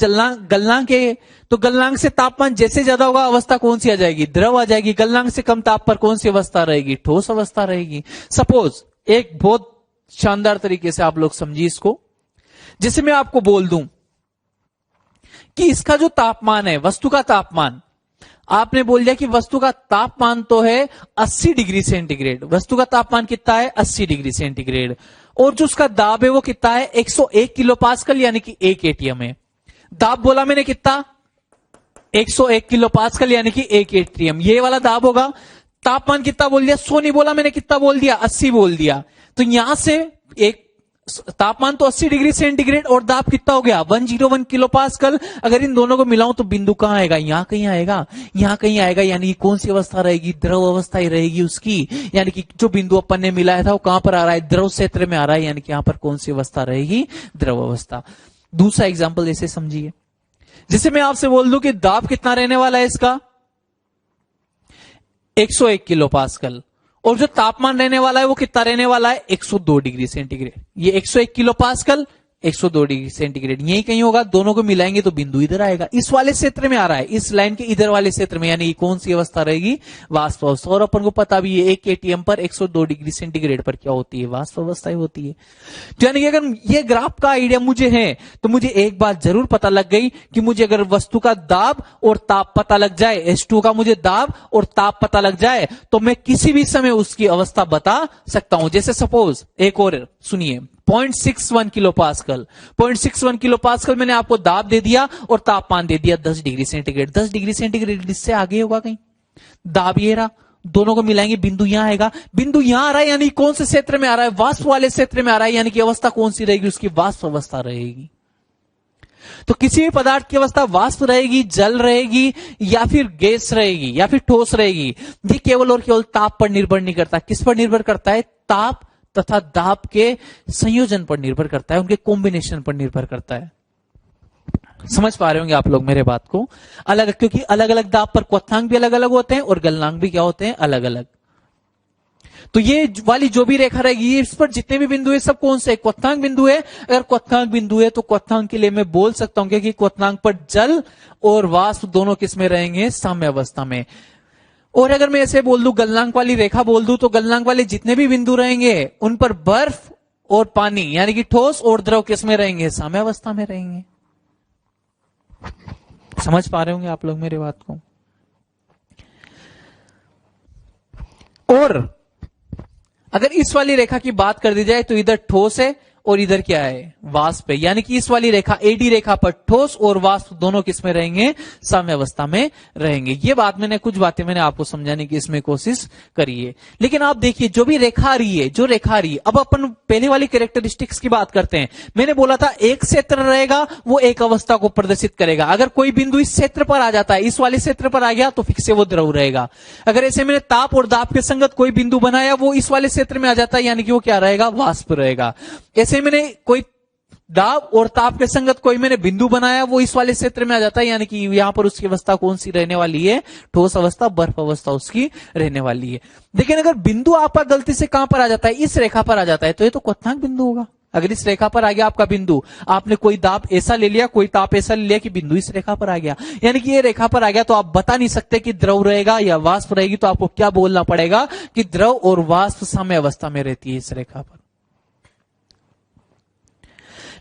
गलनांक है, तो गलनांक से तापमान जैसे ज्यादा होगा अवस्था कौन सी आ जाएगी, द्रव आ जाएगी। गलनांक से कम ताप पर कौन सी अवस्था रहेगी, ठोस अवस्था रहेगी। सपोज एक बहुत शानदार तरीके से आप लोग समझिए इसको, जैसे मैं आपको बोल दूं कि इसका जो तापमान है, वस्तु का तापमान, आपने बोल दिया कि वस्तु का तापमान तो है 80 डिग्री सेंटीग्रेड। वस्तु का तापमान कितना है, 80 डिग्री सेंटीग्रेड, और जो उसका दाब है वो कितना है, 101 किलो पास्कल, यानी कि 1 एटीएम है। दाब बोला मैंने कितना, 101 किलो पास्कल, यानी कि 1 एटीएम, ये वाला दाब होगा। तापमान कितना बोल दिया, 100 नहीं बोला मैंने, कितना बोल दिया, 80 बोल दिया। तो यहां से एक तापमान तो 80 डिग्री सेंटीग्रेड और दाब कितना हो गया, 101 किलो पास्कल। अगर इन दोनों को मिलाऊं तो बिंदु कहां आएगा, यहां कहीं आएगा, यहां कहीं आएगा। यानी कि कौन सी अवस्था रहेगी, द्रव अवस्था ही रहेगी उसकी। यानी कि जो बिंदु अपन ने मिलाया था वो कहां पर आ रहा है, द्रव क्षेत्र में आ रहा है, यानी कि यहां पर कौन सी अवस्था रहेगी, द्रव अवस्था। दूसरा एग्जाम्पल ऐसे समझिए, जैसे मैं आपसे बोल दूं कि दाब कितना रहने वाला है इसका, 101 किलो पास्कल, और जो तापमान रहने वाला है वो कितना रहने वाला है, 102 डिग्री सेंटीग्रेड। ये 101 किलो पास्कल, 102 डिग्री सेंटीग्रेड, यही कहीं होगा। दोनों को मिलाएंगे तो बिंदु इधर आएगा, इस वाले क्षेत्र में आ रहा है, इस लाइन के इधर वाले क्षेत्र में। यानी कौन सी अवस्था रहेगी, वाष्प अवस्था। और अपन को पता भी है 1 एटीएम पर 102 डिग्री सेंटीग्रेड पर क्या होती है, वाष्प अवस्था ही होती है। तो यानी कि अगर ये ग्राफ का आइडिया मुझे है तो मुझे एक बात जरूर पता लग गई कि मुझे अगर वस्तु का दाब और ताप पता लग जाए, H2 का मुझे दाब और ताप पता लग जाए तो मैं किसी भी समय उसकी अवस्था बता सकता हूं। जैसे सपोज एक और सुनिए, 0.61 किलो पास्कल, 0.61 किलो पास्कल मैंने आपको दाब दे दिया और तापमान दे दिया 10 डिग्री सेंटीग्रेड। 10 डिग्री सेंटीग्रेड इससे आगे होगा कहीं, दाब ये रहा, दोनों को मिलाएंगे बिंदु यहां आएगा। बिंदु यहां आ रहा है यानी कौन से क्षेत्र में आ रहा है, वाष्प वाले क्षेत्र में आ रहा है, यानी कि अवस्था कौन सी रहेगी, उसकी वाष्प अवस्था रहेगी। तो किसी भी पदार्थ की अवस्था वाष्प रहेगी, जल रहेगी, या फिर गैस रहेगी, या फिर ठोस रहेगी, ये केवल और केवल ताप पर निर्भर नहीं करता। किस पर निर्भर करता है, ताप तथा दाब के संयोजन पर निर्भर करता है, उनके कॉम्बिनेशन पर निर्भर करता है। समझ पा रहे होंगे आप लोग मेरे बात को, अलग, क्योंकि अलग अलग दाब पर क्वथनांक भी अलग अलग होते हैं और गलनांक भी क्या होते हैं, अलग अलग। तो ये वाली जो भी रेखा रहेगी, इस पर जितने भी बिंदु है सब कौन से, क्वथनांक बिंदु है। अगर क्वथनांक बिंदु है तो क्वथनांक के लिए मैं बोल सकता हूं कि क्वथनांक पर जल और वाष्प दोनों किस में रहेंगे, साम्य अवस्था में। और अगर मैं ऐसे बोल दूं, गलनांक वाली रेखा बोल दूं, तो गलनांक वाले जितने भी बिंदु रहेंगे उन पर बर्फ और पानी यानी कि ठोस और द्रव किस में रहेंगे? साम्यावस्था में रहेंगे। समझ पा रहे होंगे आप लोग मेरी बात को। और अगर इस वाली रेखा की बात कर दी जाए तो इधर ठोस है और इधर क्या है? वाष्प है। यानी कि इस वाली रेखा एडी रेखा पर ठोस और वाष्प दोनों किस में रहेंगे? साम्यावस्था में रहेंगे। ये बात कुछ बातें मैंने आपको समझाने की इसमें कोशिश करी है। लेकिन आप देखिए जो भी रेखा आ रही है, जो रेखा आ रही है, अब अपन पहले वाली कैरेक्टरिस्टिक्स की बात करते हैं। मैंने बोला था एक क्षेत्र रहेगा वो एक अवस्था को प्रदर्शित करेगा। अगर कोई बिंदु इस क्षेत्र पर आ जाता है, इस वाले क्षेत्र पर आ गया, तो फिर से वो द्रव रहेगा। अगर ऐसे मैंने ताप और दाब के संगत कोई बिंदु बनाया, वो इस वाले क्षेत्र में आ जाता है, यानी कि वो क्या रहेगा? वाष्प रहेगा। ऐसे मैंने कोई दाब और ताप के संगत कोई मैंने बिंदु बनाया, वो इस वाले क्षेत्र में आ जाता है, यानी कि यहां पर उसकी अवस्था कौन सी रहने वाली है? ठोस अवस्था, बर्फ अवस्था उसकी रहने वाली है। लेकिन अगर बिंदु आपका गलती से कहां पर आ जाता है? इस रेखा पर आ जाता है, तो ये तो क्वथनांक बिंदु होगा। अगर इस रेखा पर आ गया आपका बिंदु, आपने कोई दाब ऐसा ले लिया, कोई ताप ऐसा ले लिया कि बिंदु इस रेखा पर आ गया, यानी कि ये रेखा पर आ गया, तो आप बता नहीं सकते कि द्रव रहेगा या वाष्प रहेगी। तो आपको क्या बोलना पड़ेगा कि द्रव और वाष्प साम्य अवस्था में रहती है इस रेखा पर।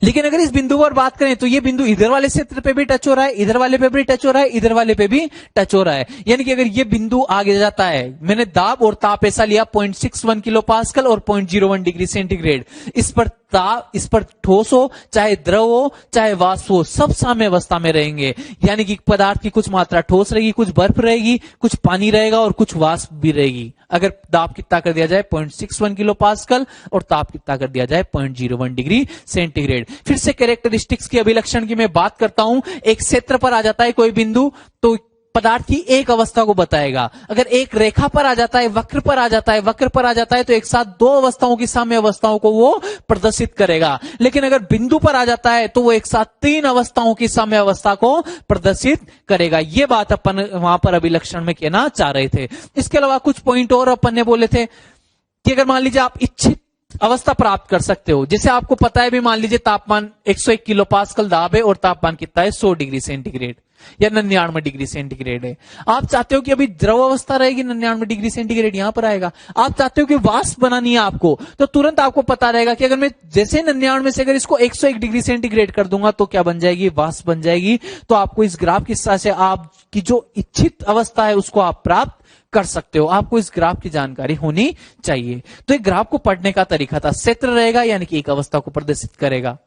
लेकिन अगर इस बिंदु पर बात करें तो ये बिंदु इधर वाले क्षेत्र पे भी टच हो रहा है, इधर वाले पे भी टच हो रहा है, इधर वाले पे भी टच हो रहा है। यानी कि अगर ये बिंदु आगे जाता है, मैंने दाब और ताप ऐसा लिया 0.61 किलो पास्कल और 0.01 डिग्री सेंटीग्रेड, इस पर ताप, इस पर ठोस हो चाहे द्रव हो चाहे वाष्प हो, सब साम्य अवस्था में रहेंगे। यानी कि पदार्थ की कुछ मात्रा ठोस रहेगी, कुछ बर्फ रहेगी, कुछ पानी रहेगा और कुछ वाष्प भी रहेगी। अगर दाब कितना कर दिया जाए 0.61 किलो पास्कल और ताप कितना कर दिया जाए 0.01 डिग्री सेंटीग्रेड। फिर से कैरेक्टरिस्टिक्स की अभिलक्षण की मैं बात करता हूं। एक क्षेत्र पर आ जाता है कोई बिंदु, तो पदार्थ की एक अवस्था को बताएगा। अगर एक रेखा पर आ जाता है, वक्र पर आ जाता है, वक्र पर आ जाता है, तो एक साथ दो अवस्थाओं की साम्य अवस्थाओं को वो प्रदर्शित करेगा। लेकिन अगर बिंदु पर आ जाता है तो वो एक साथ तीन अवस्थाओं की साम्य अवस्था को प्रदर्शित करेगा। ये बात अपन वहां पर अभिलक्षण में कहना चाह रहे थे। इसके अलावा कुछ पॉइंट और अपन ने बोले थे कि अगर मान लीजिए आप इच्छित अवस्था प्राप्त कर सकते हो, जैसे आपको पता है भी, मान लीजिए तापमान 101 किलो पास्कल दाब है और तापमान कितना है 100 डिग्री सेंटीग्रेड या 99 डिग्री सेंटीग्रेड है। आप चाहते हो कि अभी द्रव अवस्था रहेगी, 99 डिग्री सेंटीग्रेड यहां पर आएगा। आप चाहते हो कि वाष्प बनानी है आपको, तो तुरंत आपको पता रहेगा कि अगर मैं जैसे 99 में से अगर इसको 101 डिग्री सेंटीग्रेड कर दूंगा तो क्या बन जाएगी? वाष्प बन जाएगी। तो आपको इस ग्राफ की सहायता से आपकी जो इच्छित अवस्था है उसको आप प्राप्त कर सकते हो। आपको इस ग्राफ की जानकारी होनी चाहिए। तो एक ग्राफ को पढ़ने का तरीका था, क्षेत्र रहेगा यानी कि एक अवस्था को प्रदर्शित करेगा,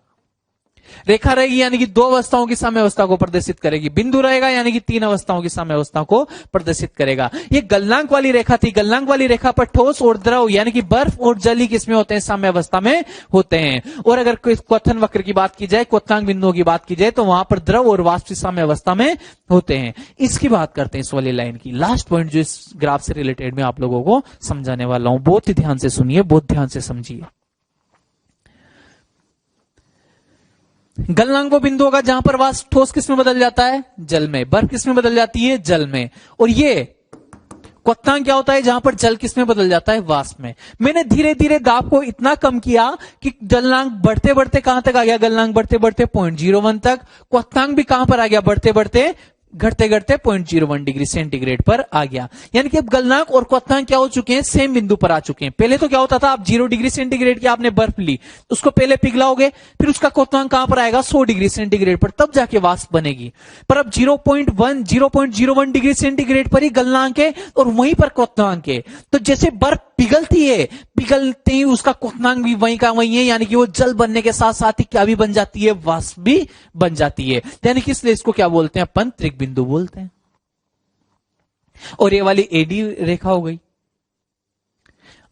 रेखा रहेगी यानी कि दो अवस्थाओं की साम्य अवस्था को प्रदर्शित करेगी, बिंदु रहेगा यानी कि तीन अवस्थाओं की साम्य अवस्था को प्रदर्शित करेगा। ये गलनांक वाली रेखा थी। गलनांक वाली रेखा पर ठोस और द्रव यानी कि बर्फ और जल ही किसमें होते हैं? साम्य अवस्था में होते हैं। और अगर क्वथन वक्र की बात की जाए, क्वथनांक बिंदुओं की बात की जाए, तो वहां पर द्रव और वाष्प साम्य अवस्था में होते हैं। इसकी बात करते हैं इस वाली लाइन की। लास्ट पॉइंट जो इस ग्राफ से रिलेटेड मैं आप लोगों को समझाने वाला हूं, बहुत ही ध्यान से सुनिए, बहुत ध्यान से समझिए। गलनांक वो बिंदु होगा जहां पर वाष्प ठोस किस में बदल जाता है? जल में। बर्फ किस में बदल जाती है? जल में। और ये क्वथनांक क्या होता है? जहां पर जल किस में बदल जाता है? वाष्प में। मैंने धीरे धीरे दाब को इतना कम किया कि गलनांक बढ़ते बढ़ते कहां तक आ गया? गलनांक बढ़ते बढ़ते 0.01 तक। क्वथनांक भी कहां पर आ गया? बढ़ते बढ़ते घटते घटते 0.01 डिग्री सेंटीग्रेड पर आ गया। यानी कि अब गलनांक और क्वथनांक क्या हो चुके हैं? सेम बिंदु पर आ चुके हैं। पहले तो क्या होता था, आप 0 डिग्री सेंटीग्रेड की आपने बर्फ ली, उसको पहले पिघलाओगे, फिर उसका क्वथनांक कहां पर आएगा? 100 डिग्री सेंटीग्रेड पर, तब जाके वाष्प बनेगी। पर अब 0.01 डिग्री सेंटीग्रेड पर ही गलनांक है और वहीं पर क्वथनांक है। तो जैसे बर्फ पिघलती है, पिघलते ही उसका क्वथनांक भी वहीं का वहीं है, यानी कि वो जल बनने के साथ साथ ही क्या भी बन जाती है? वाष्प भी बन जाती है। यानी कि इसलिए इसको क्या बोलते हैं अपन? त्रिक बिंदु बोलते हैं। और ये वाली एडी रेखा हो गई।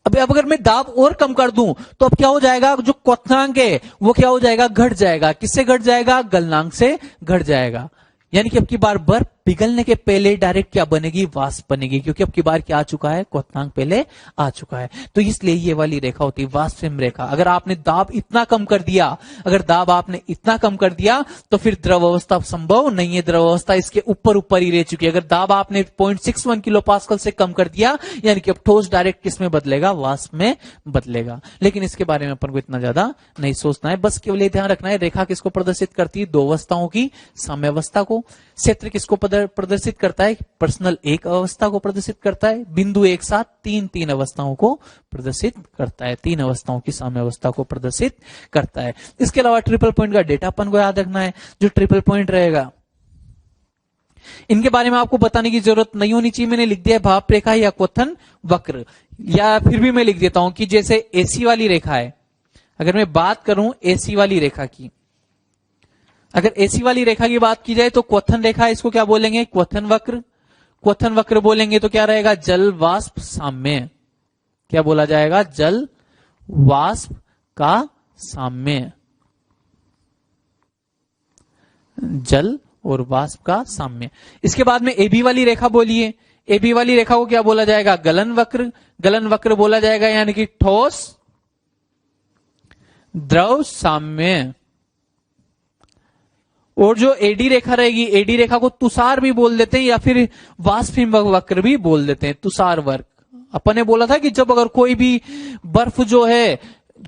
अब अगर मैं दाब और कम कर दूं तो अब क्या हो जाएगा? जो क्वथनांक है वो क्या हो जाएगा? घट जाएगा। किससे घट जाएगा? गलनांक से घट जाएगा। यानी कि अब की बार बर्फ पिघलने के पहले डायरेक्ट क्या बनेगी? वाष्प बनेगी, क्योंकि अब की बार क्या आ चुका है? क्वथनांक पहले आ चुका है। तो इसलिए ये वाली रेखा होती है वाष्पिम रेखा। अगर आपने दाब इतना कम कर दिया, अगर दाब आपने इतना कम कर दिया तो फिर द्रव अवस्था संभव नहीं है। द्रव अवस्था इसके ऊपर ऊपर ही रह चुकी है। अगर दाब आपने 0.61 किलो पास्कल से कम कर दिया, यानी कि अब ठोस डायरेक्ट किस में बदलेगा? वाष्प में बदलेगा। लेकिन इसके बारे में अपन को इतना ज्यादा नहीं सोचना है, बस केवल ध्यान रखना है रेखा किसको प्रदर्शित करती है? दो अवस्थाओं की साम्य अवस्था को। क्षेत्र किसको प्रदर्शित करता है? पर्सनल एक अवस्था को प्रदर्शित करता है, बिंदु एक साथ तीन अवस्थाओं को प्रदर्शित करता है, 3 अवस्थाओं की साम्य अवस्था को प्रदर्शित करता है। इसके अलावा ट्रिपल पॉइंट का डेटा अपन को याद रखना है। जो ट्रिपल पॉइंट रहेगा इनके बारे में आपको बताने की जरूरत नहीं होनी चाहिए। मैंने लिख दिया है भाप रेखा या क्वथन वक्र, या फिर भी मैं लिख देता हूं कि जैसे एसी वाली रेखा है, अगर मैं बात करूं एसी वाली रेखा की, अगर एसी वाली रेखा की बात की जाए तो क्वथन रेखा, इसको क्या बोलेंगे? क्वथन वक्र। क्वथन वक्र बोलेंगे तो क्या रहेगा? जल वाष्प साम्य। क्या बोला जाएगा? जल वाष्प का साम्य। जल और वाष्प का साम्य। इसके बाद में एबी वाली रेखा बोलिए। एबी वाली रेखा को क्या बोला जाएगा? गलन वक्र। गलन वक्र बोला जाएगा, यानी कि ठोस द्रव साम्य। और जो एडी रेखा रहेगी, एडी रेखा को तुषार भी बोल देते हैं या फिर वाष्प वक्र भी बोल देते हैं, तुषार वक्र। अपन ने बोला था कि जब अगर कोई भी बर्फ जो है,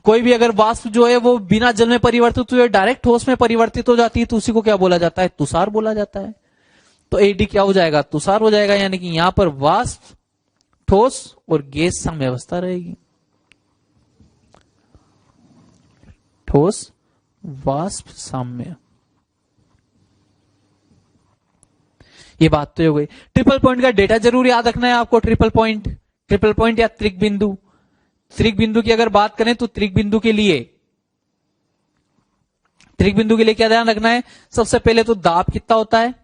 कोई भी अगर वाष्प जो है वो बिना जल में परिवर्तित हुए डायरेक्ट ठोस में परिवर्तित हो जाती है तो उसी को क्या बोला जाता है? तुषार बोला जाता है। तो एडी क्या हो जाएगा? तुषार हो जाएगा, यानी कि यहां पर वाष्प, ठोस और गैस साम्य अवस्था रहेगी। ठोस वाष्प साम्य। ये बात तो हो गई। ट्रिपल पॉइंट का डेटा जरूर याद रखना है आपको। ट्रिपल पॉइंट या त्रिक बिंदु। त्रिक बिंदु की अगर बात करें तो त्रिक बिंदु के लिए क्या ध्यान रखना है? सबसे पहले तो दाब कितना होता है।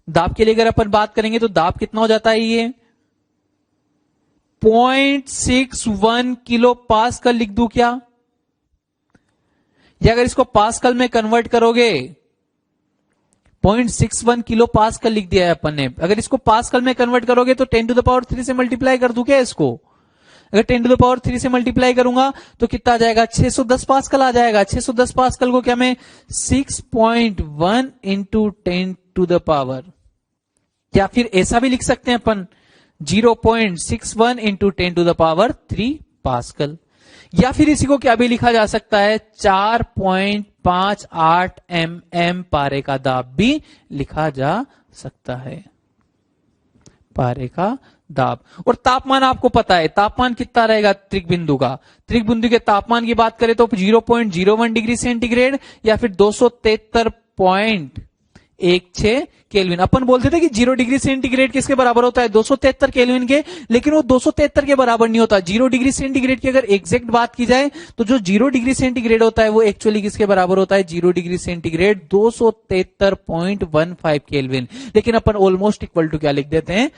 दाब के लिए अगर अपन बात करेंगे तो दाब कितना हो जाता है? ये 0.61 किलो पास्कल लिख दूं क्या? या अगर इसको पास्कल में कन्वर्ट करोगे, 0.61 किलो पास्कल लिख दिया है अपन ने। अगर इसको पास्कल में कन्वर्ट करोगे तो 10⁻³ से मल्टीप्लाई कर दूं क्या इसको? अगर 10⁻³ से मल्टीप्लाई करूंगा तो कितना आ जाएगा? 610 पास्कल आ जाएगा। 610 पास्कल को क्या मैं 6.1 इंटू 10⁻, या फिर ऐसा भी लिख सकते हैं अपन 0.61 इंटू 10⁻³ पास्कल। या फिर इसी को क्या भी लिखा जा सकता है? 4.58 mm पारे का दाब भी लिखा जा सकता है। पारे का दाब। और तापमान आपको पता है, तापमान कितना रहेगा त्रिक बिंदु का? त्रिक बिंदु के तापमान की बात करें तो 0.01 डिग्री सेंटीग्रेड या फिर 273.16 केल्विन। अपन बोलते थे कि 0 डिग्री सेंटीग्रेड किसके बराबर होता है? 273 केल्विन के, लेकिन वो 273 के बराबर नहीं होता। 0 डिग्री सेंटीग्रेड की अगर एग्जैक्ट बात की जाए तो जो 0 डिग्री सेंटीग्रेड होता है वो एक्चुअली किसके बराबर होता है? 0 डिग्री सेंटीग्रेड 273.15 केल्विन। लेकिन अपन ऑलमोस्ट इक्वल टू क्या लिख देते हैं?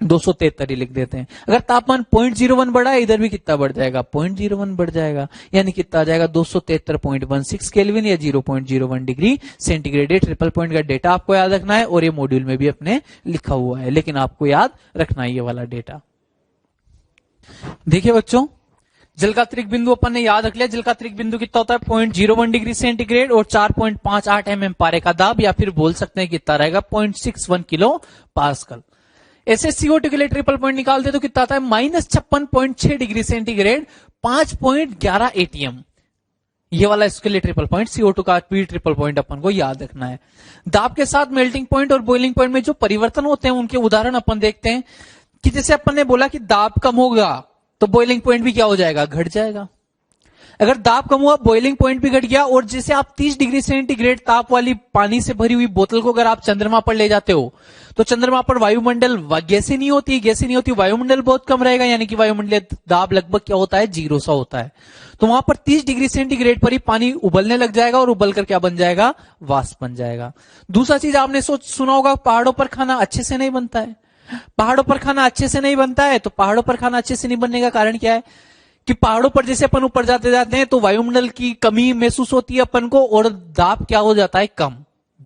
273 ही लिख देते हैं। अगर तापमान 0.01 बढ़ा है, इधर भी कितना बढ़ जाएगा? 0.01 बढ़ जाएगा, यानी कितना आ जाएगा? 273.16 केल्विन या 0.01 डिग्री सेंटीग्रेड। ट्रिपल पॉइंट का डेटा आपको याद रखना है और ये मॉड्यूल में भी अपने लिखा हुआ है, लेकिन आपको याद रखना है ये वाला डेटा। देखिए बच्चों, जल का त्रिक बिंदु अपन ने याद रख लिया। जल का त्रिक बिंदु कितना होता है? 0.01 डिग्री सेंटीग्रेड और 4.58 mm पारे का दाब, या फिर बोल सकते हैं कितना रहेगा? 0.61 किलो पास्कल। ऐसे CO2 के लिए ट्रिपल पॉइंट निकालते तो कितना आता है? -56.6 डिग्री सेंटीग्रेड 5.11 ATM। ये वाला इसके लिए ट्रिपल पॉइंट, CO2 का भी ट्रिपल पॉइंट अपन को याद रखना है। दाब के साथ मेल्टिंग पॉइंट और बॉइलिंग पॉइंट में जो परिवर्तन होते हैं उनके उदाहरण अपन देखते हैं कि जैसे अपन ने बोला कि दाब कम होगा तो बॉइलिंग पॉइंट भी क्या हो जाएगा? घट जाएगा। अगर दाब कम हुआ, बॉइलिंग पॉइंट भी घट गया। और जैसे आप 30 डिग्री सेंटीग्रेड ताप वाली पानी से भरी हुई बोतल को अगर आप चंद्रमा पर ले जाते हो तो चंद्रमा पर वायुमंडल गैसें नहीं होती, वायुमंडल बहुत कम रहेगा, यानी कि वायुमंडलीय दाब लगभग क्या होता है? 0 सा होता है। तो वहां पर 30 डिग्री सेंटीग्रेड पर ही पानी उबलने लग जाएगा और उबलकर क्या बन जाएगा? वाष्प बन जाएगा। दूसरा चीज आपने सुना होगा, पहाड़ों पर खाना अच्छे से नहीं बनता है। पहाड़ों पर खाना अच्छे से नहीं बनता है, तो पहाड़ों पर खाना अच्छे से नहीं बनने का कारण क्या है? कि पहाड़ों पर जैसे अपन ऊपर जाते जाते हैं तो वायुमंडल की कमी महसूस होती है अपन को, और दाब क्या हो जाता है? कम।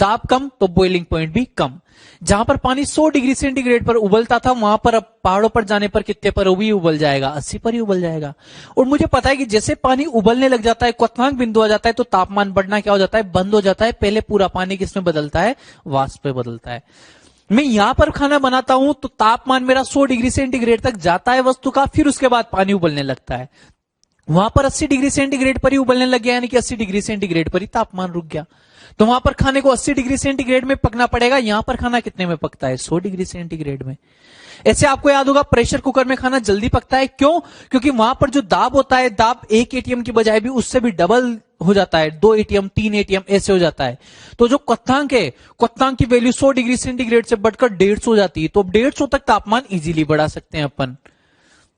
दाब कम तो बॉइलिंग पॉइंट भी कम। जहां पर पानी 100 डिग्री सेंटीग्रेड पर उबलता था, वहां पर अब पहाड़ों पर जाने पर कितने पर भी उबल जाएगा? 80 पर ही उबल जाएगा। और मुझे पता है कि जैसे पानी उबलने लग जाता है, क्वथनांक बिंदु आ जाता है, तो तापमान बढ़ना क्या हो जाता है? बंद हो जाता है। पहले पूरा पानी किसमें बदलता है? वाष्प पे बदलता है। मैं यहां पर खाना बनाता हूं तो तापमान मेरा 100 डिग्री सेंटीग्रेड तक जाता है वस्तु का, फिर उसके बाद पानी उबलने लगता है। वहां पर 80 डिग्री सेंटीग्रेड पर ही उबलने लग गया, यानी कि 80 डिग्री सेंटीग्रेड पर ही तापमान रुक गया। तो वहां पर खाने को 80 डिग्री सेंटीग्रेड में पकना पड़ेगा, यहां पर खाना कितने में पकता है, 100 डिग्री सेंटीग्रेड में। ऐसे आपको याद होगा प्रेशर कुकर में खाना जल्दी पकता है, क्यों? क्योंकि वहां पर जो दाब होता है, दाब 1 एटीएम की बजाय भी उससे भी डबल हो जाता है, 2 एटीएम 3 एटीएम ऐसे हो जाता है। तो जो क्वथनांक है, क्वथनांक की वैल्यू 100 डिग्री सेंटीग्रेड से बढ़कर 150 हो जाती है। तो 150 तक तापमान इजीली बढ़ा सकते हैं अपन।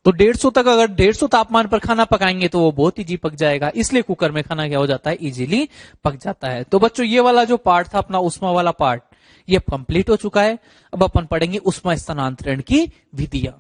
तो 150 तक अगर 150 तापमान पर खाना पकाएंगे तो वो बहुत इजी पक जाएगा, इसलिए कुकर में खाना क्या हो जाता है, इजीली पक जाता है। तो बच्चों ये वाला जो पार्ट था अपना ऊष्मा वाला पार्ट, ये कंप्लीट हो चुका है। अब अपन पढ़ेंगे ऊष्मा स्थानांतरण की विधियां।